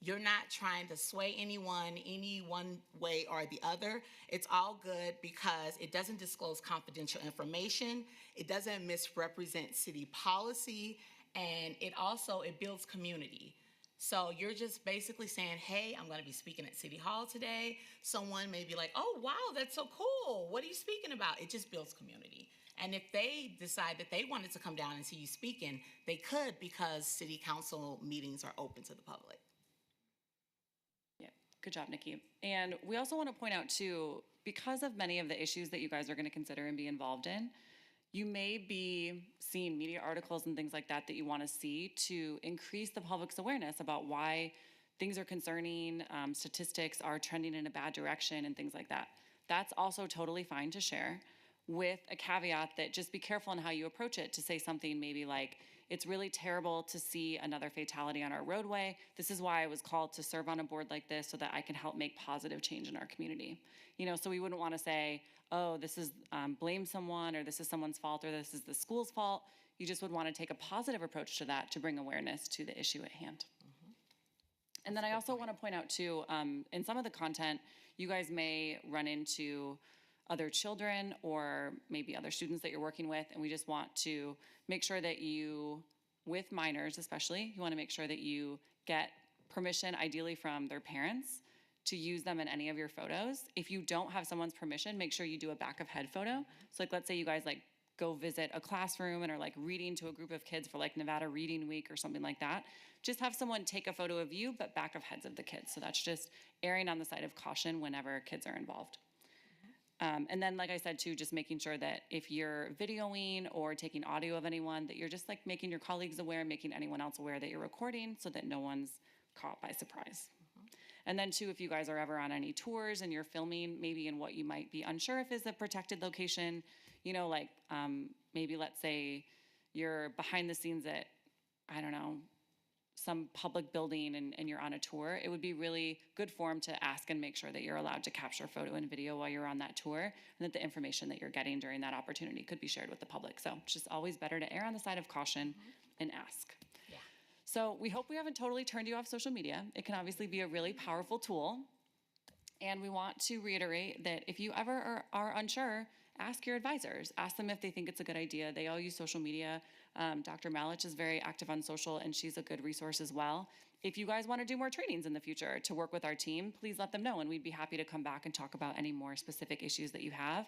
you're not trying to sway anyone any one way or the other. It's all good because it doesn't disclose confidential information. It doesn't misrepresent city policy. And it builds community. So you're just basically saying, hey, I'm going to be speaking at City Hall today. Someone may be like, oh, wow, that's so cool. What are you speaking about? It just builds community. And if they decide that they wanted to come down and see you speaking, they could, because city council meetings are open to the public. Good job, Nikki. And we also want to point out too, because of many of the issues that you guys are going to consider and be involved in, you may be seeing media articles and things like that that you want to see to increase the public's awareness about why things are concerning, statistics are trending in a bad direction and things like that. That's also totally fine to share, with a caveat that just be careful in how you approach it, to say something maybe like, it's really terrible to see another fatality on our roadway. This is why I was called to serve on a board like this, so that I can help make positive change in our community. You know, so we wouldn't want to say, oh, this is blame someone, or this is someone's fault, or this is the school's fault. You just would want to take a positive approach to that to bring awareness to the issue at hand. And then I also want to point out too, in some of the content, you guys may run into other children or maybe other students that you're working with, and we just want to make sure that you, with minors especially, you want to make sure that you get permission, ideally from their parents, to use them in any of your photos. If you don't have someone's permission, make sure you do a back of head photo. So like, let's say you guys like go visit a classroom and are like reading to a group of kids for like Nevada Reading Week or something like that. Just have someone take a photo of you, but back of heads of the kids. So that's just erring on the side of caution whenever kids are involved. And then, like I said too, just making sure that if you're videoing or taking audio of anyone, that you're just like making your colleagues aware, making anyone else aware that you're recording, so that no one's caught by surprise. And then too, if you guys are ever on any tours and you're filming maybe in what you might be unsure if is a protected location, you know, like maybe let's say you're behind the scenes at, I don't know, some public building and you're on a tour, it would be really good form to ask and make sure that you're allowed to capture photo and video while you're on that tour, and that the information that you're getting during that opportunity could be shared with the public. So it's just always better to err on the side of caution and ask. Yeah. So we hope we haven't totally turned you off social media. It can obviously be a really powerful tool. And we want to reiterate that if you ever are unsure, ask your advisors. Ask them if they think it's a good idea. They all use social media. Dr. Malich is very active on social, and she's a good resource as well. If you guys want to do more trainings in the future to work with our team, please let them know, and we'd be happy to come back and talk about any more specific issues that you have.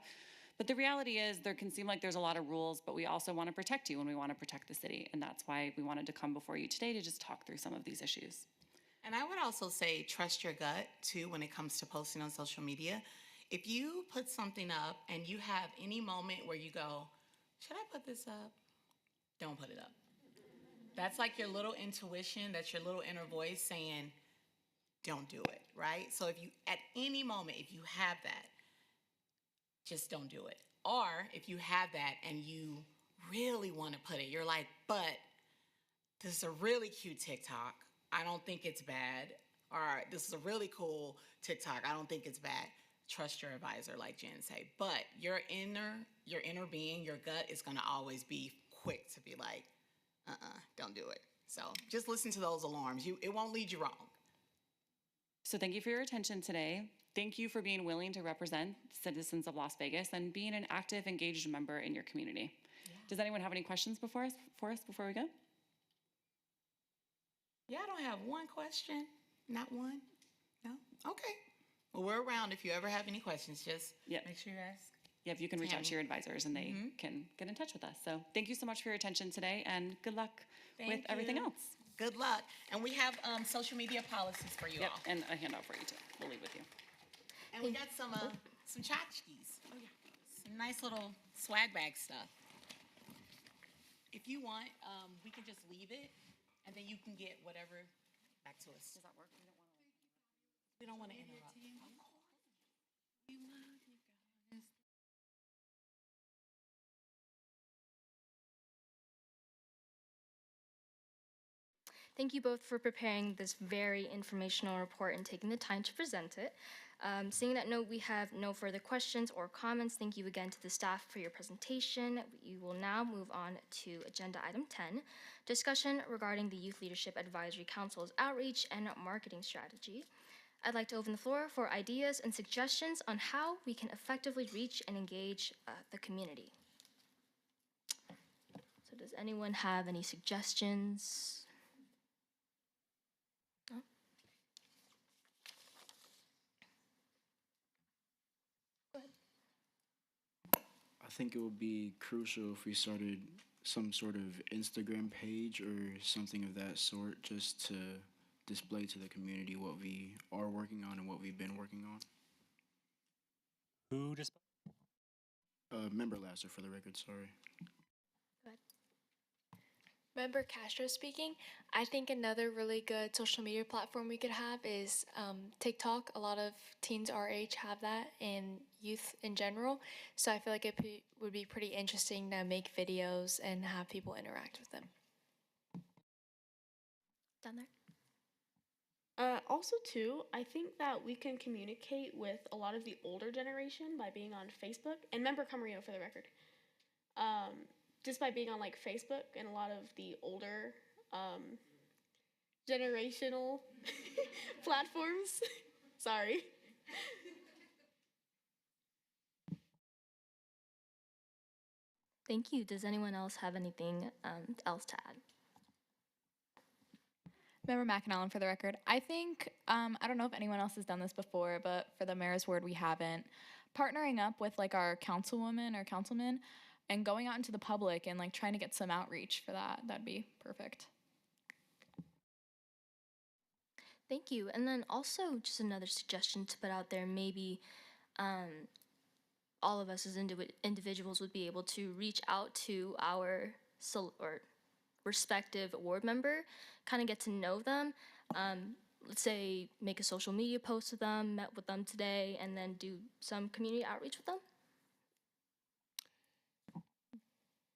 But the reality is, there can seem like there's a lot of rules, but we also want to protect you and we want to protect the city. And that's why we wanted to come before you today to just talk through some of these issues. And I would also say trust your gut too when it comes to posting on social media. If you put something up and you have any moment where you go, should I put this up? Don't put it up. That's like your little intuition, that's your little inner voice saying, don't do it, right? So if you, at any moment, if you have that, just don't do it. Or if you have that and you really want to put it, you're like, but this is a really cute TikTok. I don't think it's bad. Or this is a really cool TikTok. I don't think it's bad. Trust your advisor, like Jen say. But your inner being, your gut is going to always be quick to be like, don't do it. So just listen to those alarms. It won't lead you wrong. So thank you for your attention today. Thank you for being willing to represent citizens of Las Vegas and being an active, engaged member in your community. Yeah. Does anyone have any questions for us before we go? Yeah, I don't have one question. Not one? No? Okay. Well, we're around if you ever have any questions. Just make sure you ask. Yeah, you can reach out to your advisors and they can get in touch with us. So thank you so much for your attention today, and good luck with everything else. Good luck. And we have social media policies for you all. And a handout for you too. We'll leave with you. And we got some tchotchkes. Oh, yeah. Some nice little swag bag stuff. If you want, we can just leave it, and then you can get whatever back to us. Does that work? We don't want to interrupt. Thank you both for preparing this very informational report and taking the time to present it. Seeing that we have no further questions or comments, thank you again to the staff for your presentation. We will now move on to agenda item 10, discussion regarding the Youth Leadership Advisory Council's outreach and marketing strategy. I'd like to open the floor for ideas and suggestions on how we can effectively reach and engage the community. So does anyone have any suggestions? I think it would be crucial if we started some sort of Instagram page or something of that sort, just to display to the community what we are working working on and what we've been working on. Who just? Member Lasser, for the record, sorry. Member Castro speaking. I think another really good social media platform we could have is TikTok. A lot of teens our age have that, and youth in general. So I feel like it would be pretty interesting to make videos and have people interact with them. Down there. Also, too, I think that we can communicate with a lot of the older generation by being on Facebook. And Member Camarillo, for the record. Just by being on like Facebook and a lot of the older generational platforms. Sorry. Thank you. Does anyone else have anything else to add? Member McAnallen, for the record, I think, I don't know if anyone else has done this before, but for the mayor's ward, we haven't. Partnering up with like our councilwoman or councilman and going out into the public and like trying to get some outreach for that, that'd be perfect. Thank you. And then also just another suggestion to put out there, maybe all of us as individuals would be able to reach out to our respective ward member, kind of get to know them. Let's say make a social media post with them, met with them today, and then do some community outreach with them.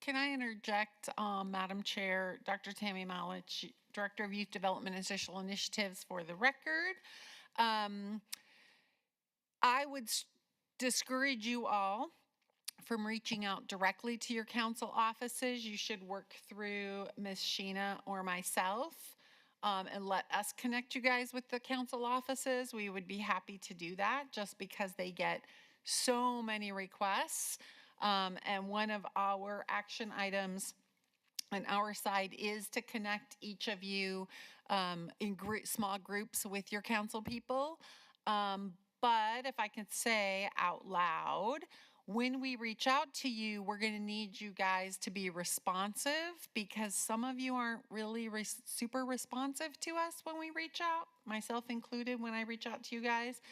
Can I interject, Madam Chair, Dr. Tammy Malich, Director of Youth Development and Social Initiatives, for the record. I would discourage you all from reaching out directly to your council offices. You should work through Ms. Sheena or myself and let us connect you guys with the council offices. We would be happy to do that just because they get so many requests. And one of our action items on our side is to connect each of you in small groups with your council people. But if I could say out loud, when we reach out to you, we're going to need you guys to be responsive because some of you aren't really super responsive to us when we reach out, myself included when I reach out to you guys.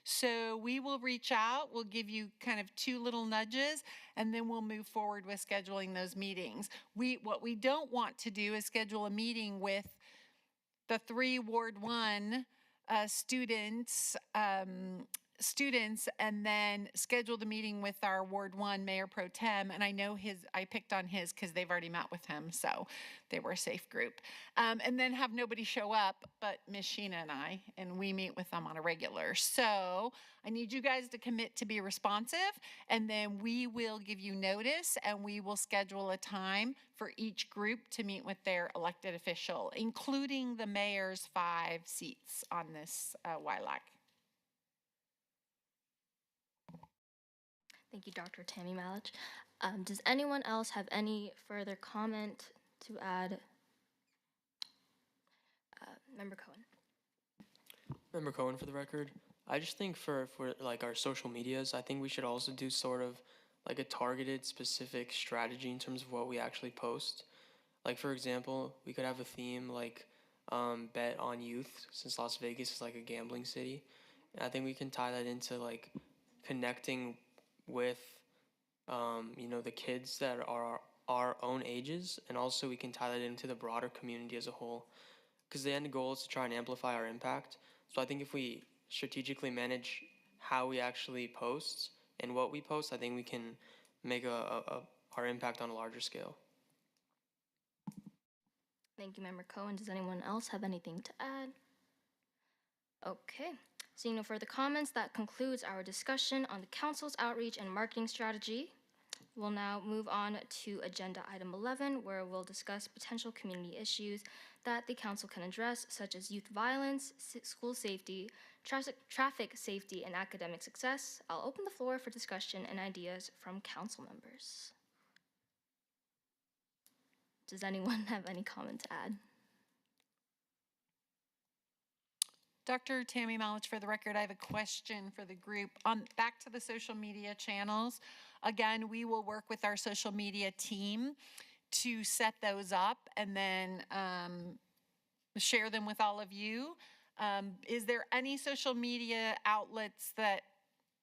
So we will reach out, we'll give you kind of 2 little nudges, and then we'll move forward with scheduling those meetings. What we don't want to do is schedule a meeting with the 3 Ward 1 students and then schedule the meeting with our Ward 1 Mayor Pro Tem. And I know I picked on his because they've already met with him, so they were a safe group. And then have nobody show up but Ms. Sheena and I, and we meet with them on a regular. So I need you guys to commit to be responsive, and then we will give you notice and we will schedule a time for each group to meet with their elected official, including the mayor's 5 seats on this WILAC. Thank you, Dr. Tammy Malich. Does anyone else have any further comment to add? Member Cohen. Member Cohen, for the record. I just think for like our social medias, I think we should also do sort of like a targeted specific strategy in terms of what we actually post. Like for example, we could have a theme like bet on youth, since Las Vegas is like a gambling city. And I think we can tie that into like connecting with the kids that are our own ages, and also we can tie that into the broader community as a whole, because the end goal is to try and amplify our impact. So I think if we strategically manage how we actually post and what we post, I think we can make our impact on a larger scale. Thank you, Member Cohen. Does anyone else have anything to add? Okay. Seeing no further comments, that concludes our discussion on the council's outreach and marketing strategy. We'll now move on to agenda item 11, where we'll discuss potential community issues that the council can address, such as youth violence, school safety, traffic safety, and academic success. I'll open the floor for discussion and ideas from council members. Does anyone have any comment to add? Dr. Tammy Malich, for the record, I have a question for the group. Back to the social media channels. Again, we will work with our social media team to set those up and then share them with all of you. Is there any social media outlets that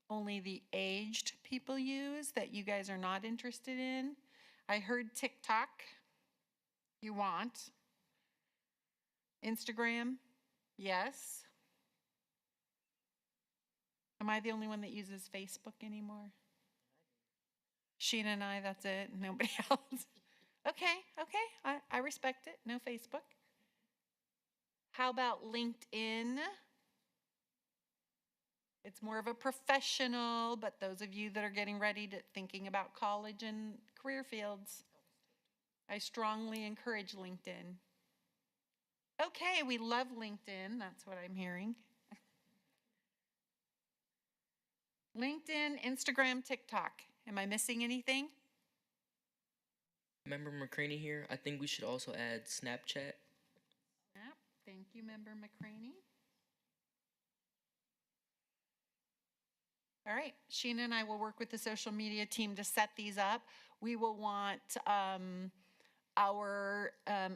only the aged people use that you guys are not interested in? I heard TikTok. You want? Instagram? Yes. Am I the only one that uses Facebook anymore? Sheena and I, that's it. Nobody else. Okay. I respect it. No Facebook. How about LinkedIn? It's more of a professional, but those of you that are getting ready to thinking about college and career fields, I strongly encourage LinkedIn. Okay, we love LinkedIn. That's what I'm hearing. LinkedIn, Instagram, TikTok. Am I missing anything? Member McCraney here. I think we should also add Snapchat. Yep. Thank you, Member McCraney. All right, Sheena and I will work with the social media team to set these up. We will want our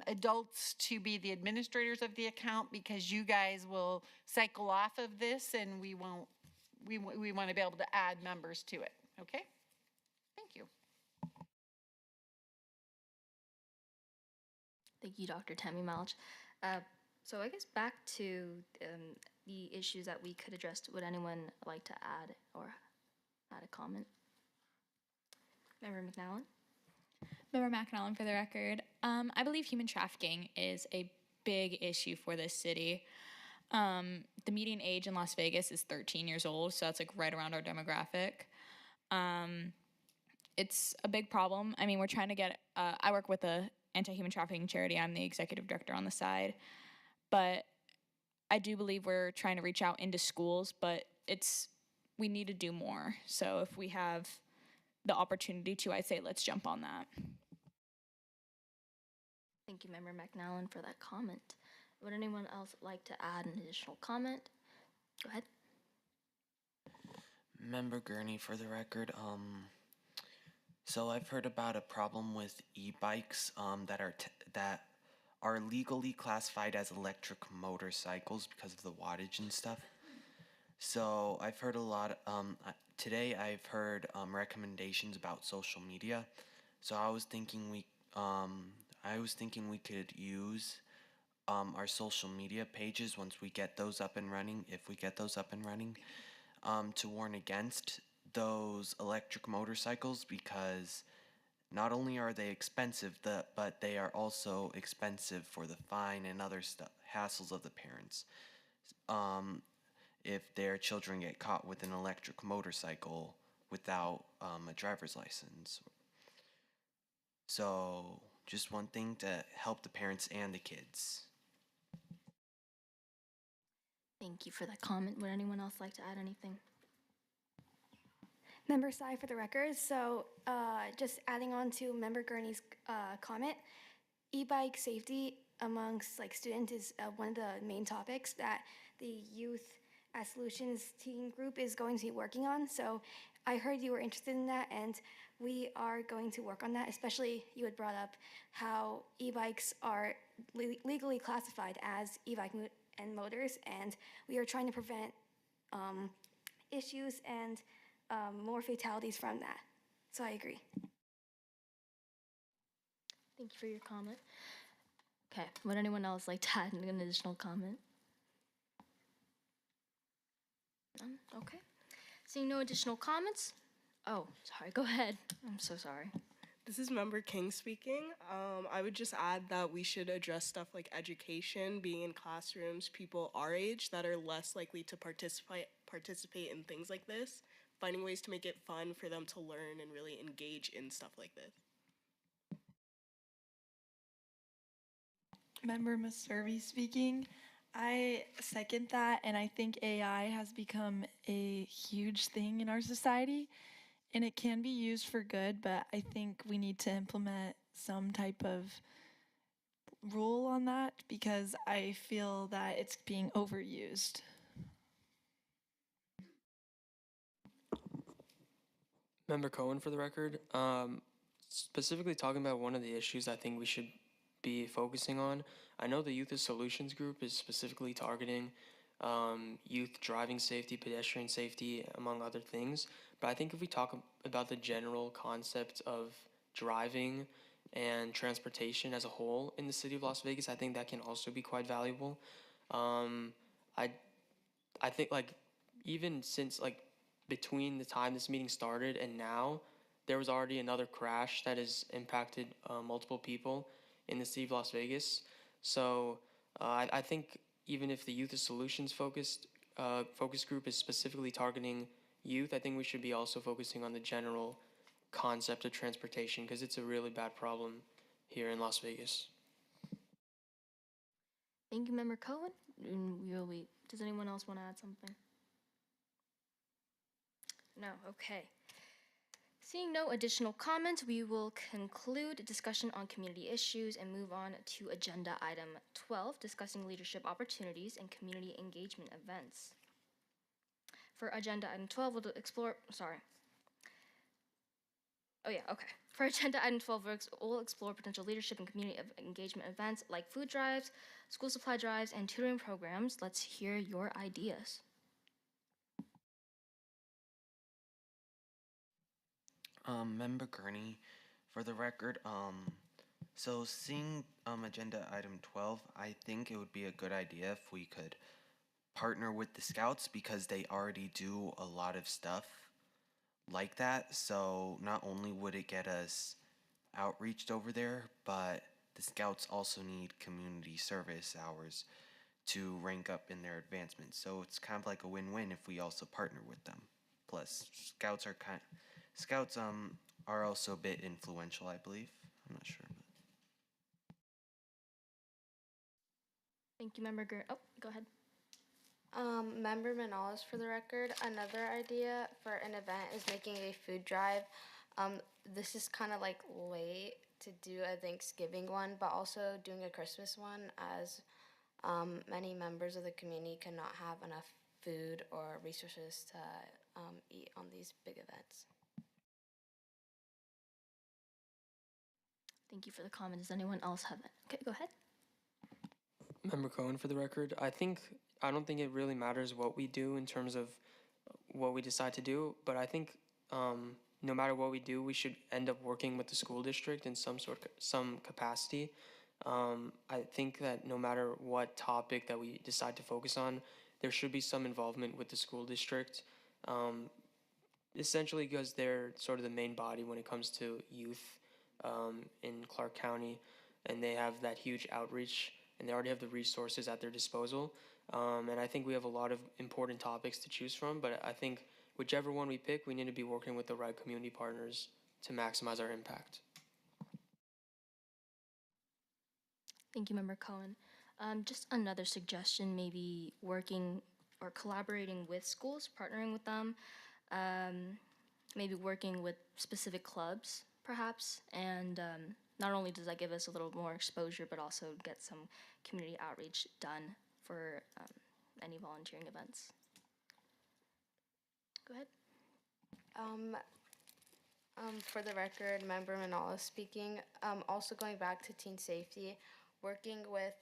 adults to be the administrators of the account because you guys will cycle off of this and we want to be able to add members to it, okay? Thank you. Thank you, Dr. Tammy Malch. So I guess back to the issues that we could address. Would anyone like to add or add a comment? Member McNallen? Member McNallen, for the record, I believe human trafficking is a big issue for this city. The median age in Las Vegas is 13 years old, so that's like right around our demographic. It's a big problem. I mean, we're trying to get, I work with a anti-human trafficking charity. I'm the executive director on the side. But I do believe we're trying to reach out into schools, but we need to do more. So if we have the opportunity to, I say let's jump on that. Thank you, Member McNallen, for that comment. Would anyone else like to add an additional comment? Go ahead. Member Gurney, for the record, so I've heard about a problem with e-bikes that are legally classified as electric motorcycles because of the wattage and stuff. So I've heard a lot. Today I've heard recommendations about social media. So I was thinking we could use our social media pages once we get those up and running. If we get those up and running, to warn against those electric motorcycles because not only are they expensive, but they are also expensive for the fine and other hassles of the parents. If their children get caught with an electric motorcycle without a driver's license. So just one thing to help the parents and the kids. Thank you for that comment. Would anyone else like to add anything? Member Sai, for the record. So just adding on to Member Gurney's comment, e-bike safety amongst students is one of the main topics that the Youth as Solutions team group is going to be working on. So I heard you were interested in that, and we are going to work on that. Especially you had brought up how e-bikes are legally classified as e-bike and motors, and we are trying to prevent issues and more fatalities from that. So I agree. Thank you for your comment. Okay, would anyone else like to add an additional comment? None? Okay. Seeing no additional comments? Oh, sorry, go ahead. I'm so sorry. This is Member King speaking. I would just add that we should address stuff like education, being in classrooms, people our age that are less likely to participate in things like this, finding ways to make it fun for them to learn and really engage in stuff like this. Member Ms. Servey speaking. I second that, and I think AI has become a huge thing in our society, and it can be used for good, but I think we need to implement some type of rule on that because I feel that it's being overused. Member Cohen, for the record, specifically talking about one of the issues I think we should be focusing on. I know the Youth as Solutions group is specifically targeting youth driving safety, pedestrian safety, among other things. But I think if we talk about the general concept of driving and transportation as a whole in the city of Las Vegas, I think that can also be quite valuable. Um, I I think like even since like between the time this meeting started and now, there was already another crash that has impacted multiple people in the city of Las Vegas. So I think even if the Youth Solutions focus group is specifically targeting youth, I think we should be also focusing on the general concept of transportation because it's a really bad problem here in Las Vegas. Thank you, Member Cohen. Does anyone else want to add something? No, okay. Seeing no additional comments, we will conclude discussion on community issues and move on to agenda item 12, discussing leadership opportunities and community engagement events. For agenda item 12, we'll explore, For agenda item 12, we'll explore potential leadership and community engagement events like food drives, school supply drives, and tutoring programs. Let's hear your ideas. Member Gurney, for the record, so seeing agenda item 12, I think it would be a good idea if we could partner with the Scouts because they already do a lot of stuff like that. So not only would it get us outreached over there, but the Scouts also need community service hours to rank up in their advancement. So it's kind of like a win-win if we also partner with them. Plus, Scouts are also a bit influential, I believe. I'm not sure. Thank you, Member Oh, go ahead. Member Manalas, for the record, another idea for an event is making a food drive. This is kind of like late to do a Thanksgiving one, but also doing a Christmas one as many members of the community cannot have enough food or resources to eat on these big events. Thank you for the comment. Does anyone else have it? Okay, go ahead. Member Cohen, for the record, I don't think it really matters what we do in terms of what we decide to do, but I think no matter what we do, we should end up working with the school district in some capacity. I think that no matter what topic that we decide to focus on, there should be some involvement with the school district, essentially because they're sort of the main body when it comes to youth in Clark County, and they have that huge outreach, and they already have the resources at their disposal. And I think we have a lot of important topics to choose from, but I think whichever one we pick, we need to be working with the right community partners to maximize our impact. Thank you, Member Cohen. Just another suggestion, maybe working or collaborating with schools, partnering with them, maybe working with specific clubs, perhaps, and not only does that give us a little more exposure, but also get some community outreach done for any volunteering events. Go ahead. For the record, Member Manala speaking. Also going back to teen safety, working with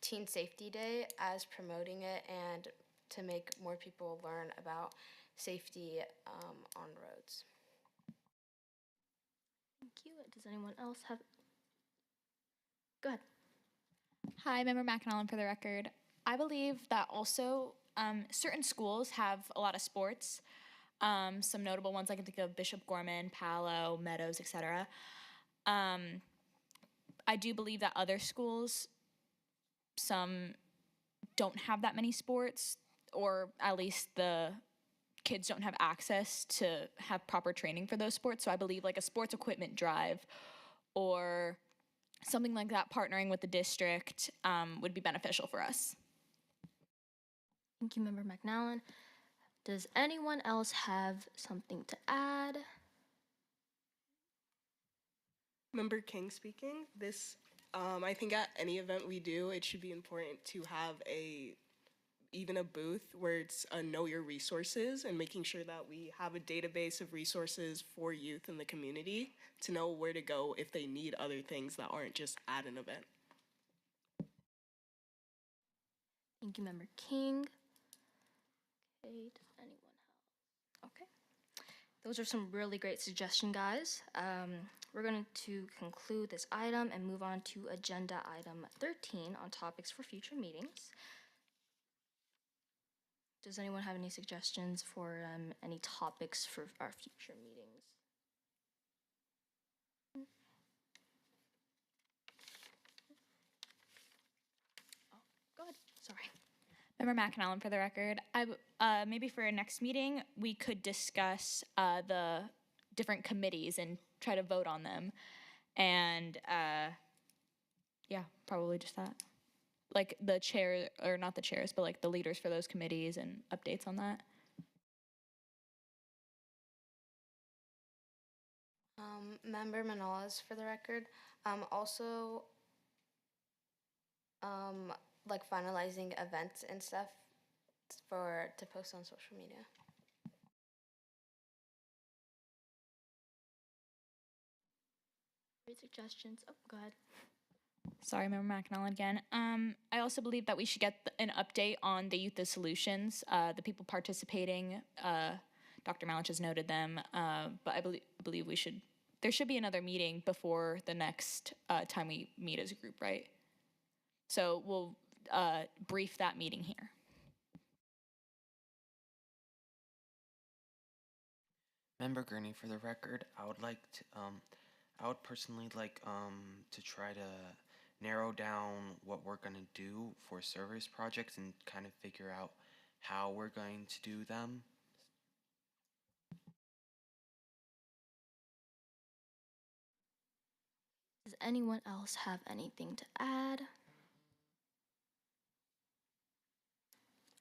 Teen Safety Day as promoting it and to make more people learn about safety on roads. Thank you. Does anyone else have? Go ahead. Hi, Member McAnallen, for the record. I believe that also certain schools have a lot of sports. Some notable ones I can think of: Bishop Gorman, Palo, Meadows, etc. I do believe that other schools, some don't have that many sports, or at least the kids don't have access to have proper training for those sports. So I believe like a sports equipment drive or something like that, partnering with the district, would be beneficial for us. Thank you, Member McNallen. Does anyone else have something to add? Member King speaking. I think at any event we do, it should be important to have even a booth where it's know your resources and making sure that we have a database of resources for youth in the community to know where to go if they need other things that aren't just at an event. Thank you, Member King. Okay, does anyone have? Okay. Those are some really great suggestions, guys. We're going to conclude this item and move on to agenda item 13 on topics for future meetings. Does anyone have any suggestions for any topics for our future meetings? Oh, go ahead. Sorry. Member McAnallen, for the record, maybe for our next meeting, we could discuss the different committees and try to vote on them. And yeah, probably just that. Like the chair, or not the chairs, but like the leaders for those committees and updates on that. Member Manolas, for the record. Also, like finalizing events and stuff to post on social media. Great suggestions. Oh, go ahead. Sorry, Member McAnallen again. I also believe that we should get an update on the Youth of Solutions, the people participating. Dr. Malich has noted them, but I believe there should be another meeting before the next time we meet as a group, right? So we'll brief that meeting here. Member Gurney, for the record, I would personally like to try to narrow down what we're going to do for service projects and kind of figure out how we're going to do them. Does anyone else have anything to add?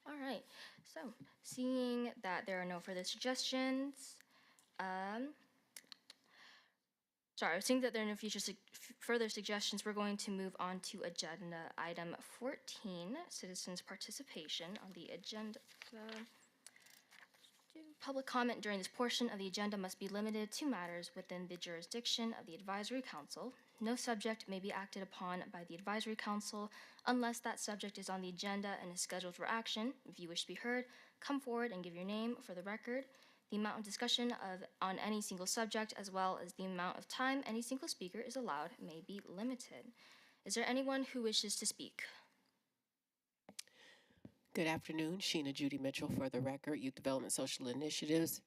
All right, so seeing that there are no further suggestions, seeing that there are no further suggestions, we're going to move on to agenda item 14, citizens' participation on the agenda. Public comment during this portion of the agenda must be limited to matters within the jurisdiction of the Advisory Council. No subject may be acted upon by the Advisory Council unless that subject is on the agenda and is scheduled for action. If you wish to be heard, come forward and give your name for the record. The amount of discussion on any single subject, as well as the amount of time any single speaker is allowed, may be limited. Is there anyone who wishes to speak? Good afternoon, Sheena Judy Mitchell for the record, Youth Development Social Initiatives,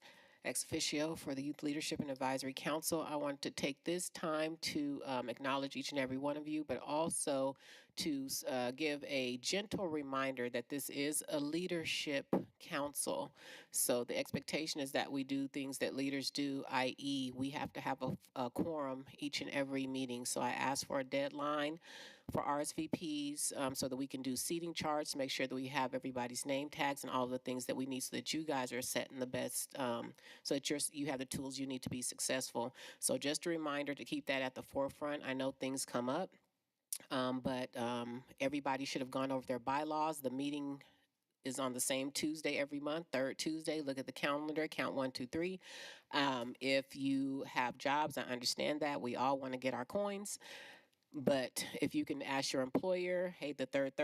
ex officio for the Youth Leadership and Advisory Council. I want to take this time to acknowledge each and every one of you, but also to give a gentle reminder that this is a leadership council. So the expectation is that we do things that leaders do, i.e. we have to have a quorum each and every meeting. So I ask for a deadline for RSVPs so that we can do seating charts, make sure that we have everybody's name tags and all the things that we need so that you guys are setting the best, so that you have the tools you need to be successful. So just a reminder to keep that at the forefront. I know things come up, but everybody should have gone over their bylaws. The meeting is on the same Tuesday every month, third Tuesday. Look at the calendar, count 1, 2, 3. If you have jobs, I understand that. We all want to get our coins. But if you can ask your employer, hey, the third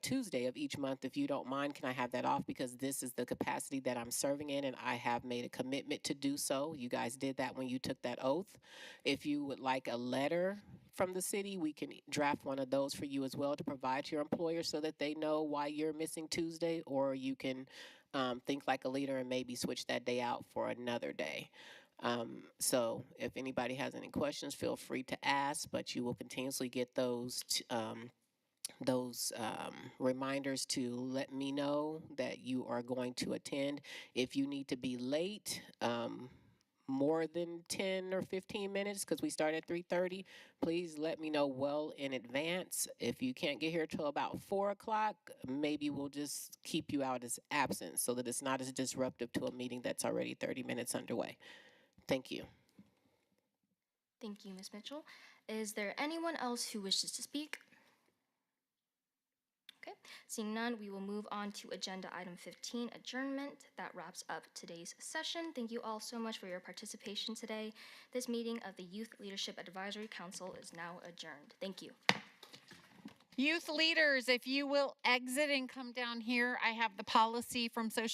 Tuesday of each month, if you don't mind, can I have that off? Because this is the capacity that I'm serving in, and I have made a commitment to do so. You guys did that when you took that oath. If you would like a letter from the city, we can draft one of those for you as well to provide to your employer so that they know why you're missing Tuesday, or you can think like a leader and maybe switch that day out for another day. So if anybody has any questions, feel free to ask, but you will continuously get those reminders to let me know that you are going to attend. If you need to be late, more than 10 or 15 minutes, because we start at 3:30, please let me know well in advance. If you can't get here till about 4 o'clock, maybe we'll just keep you out as absent so that it's not as disruptive to a meeting that's already 30 minutes underway. Thank you. Thank you, Ms. Mitchell. Is there anyone else who wishes to speak? Okay, seeing none, we will move on to agenda item 15, adjournment. That wraps up today's session. Thank you all so much for your participation today. This meeting of the Youth Leadership Advisory Council is now adjourned. Thank you. Youth leaders, if you will exit and come down here, I have the policy from social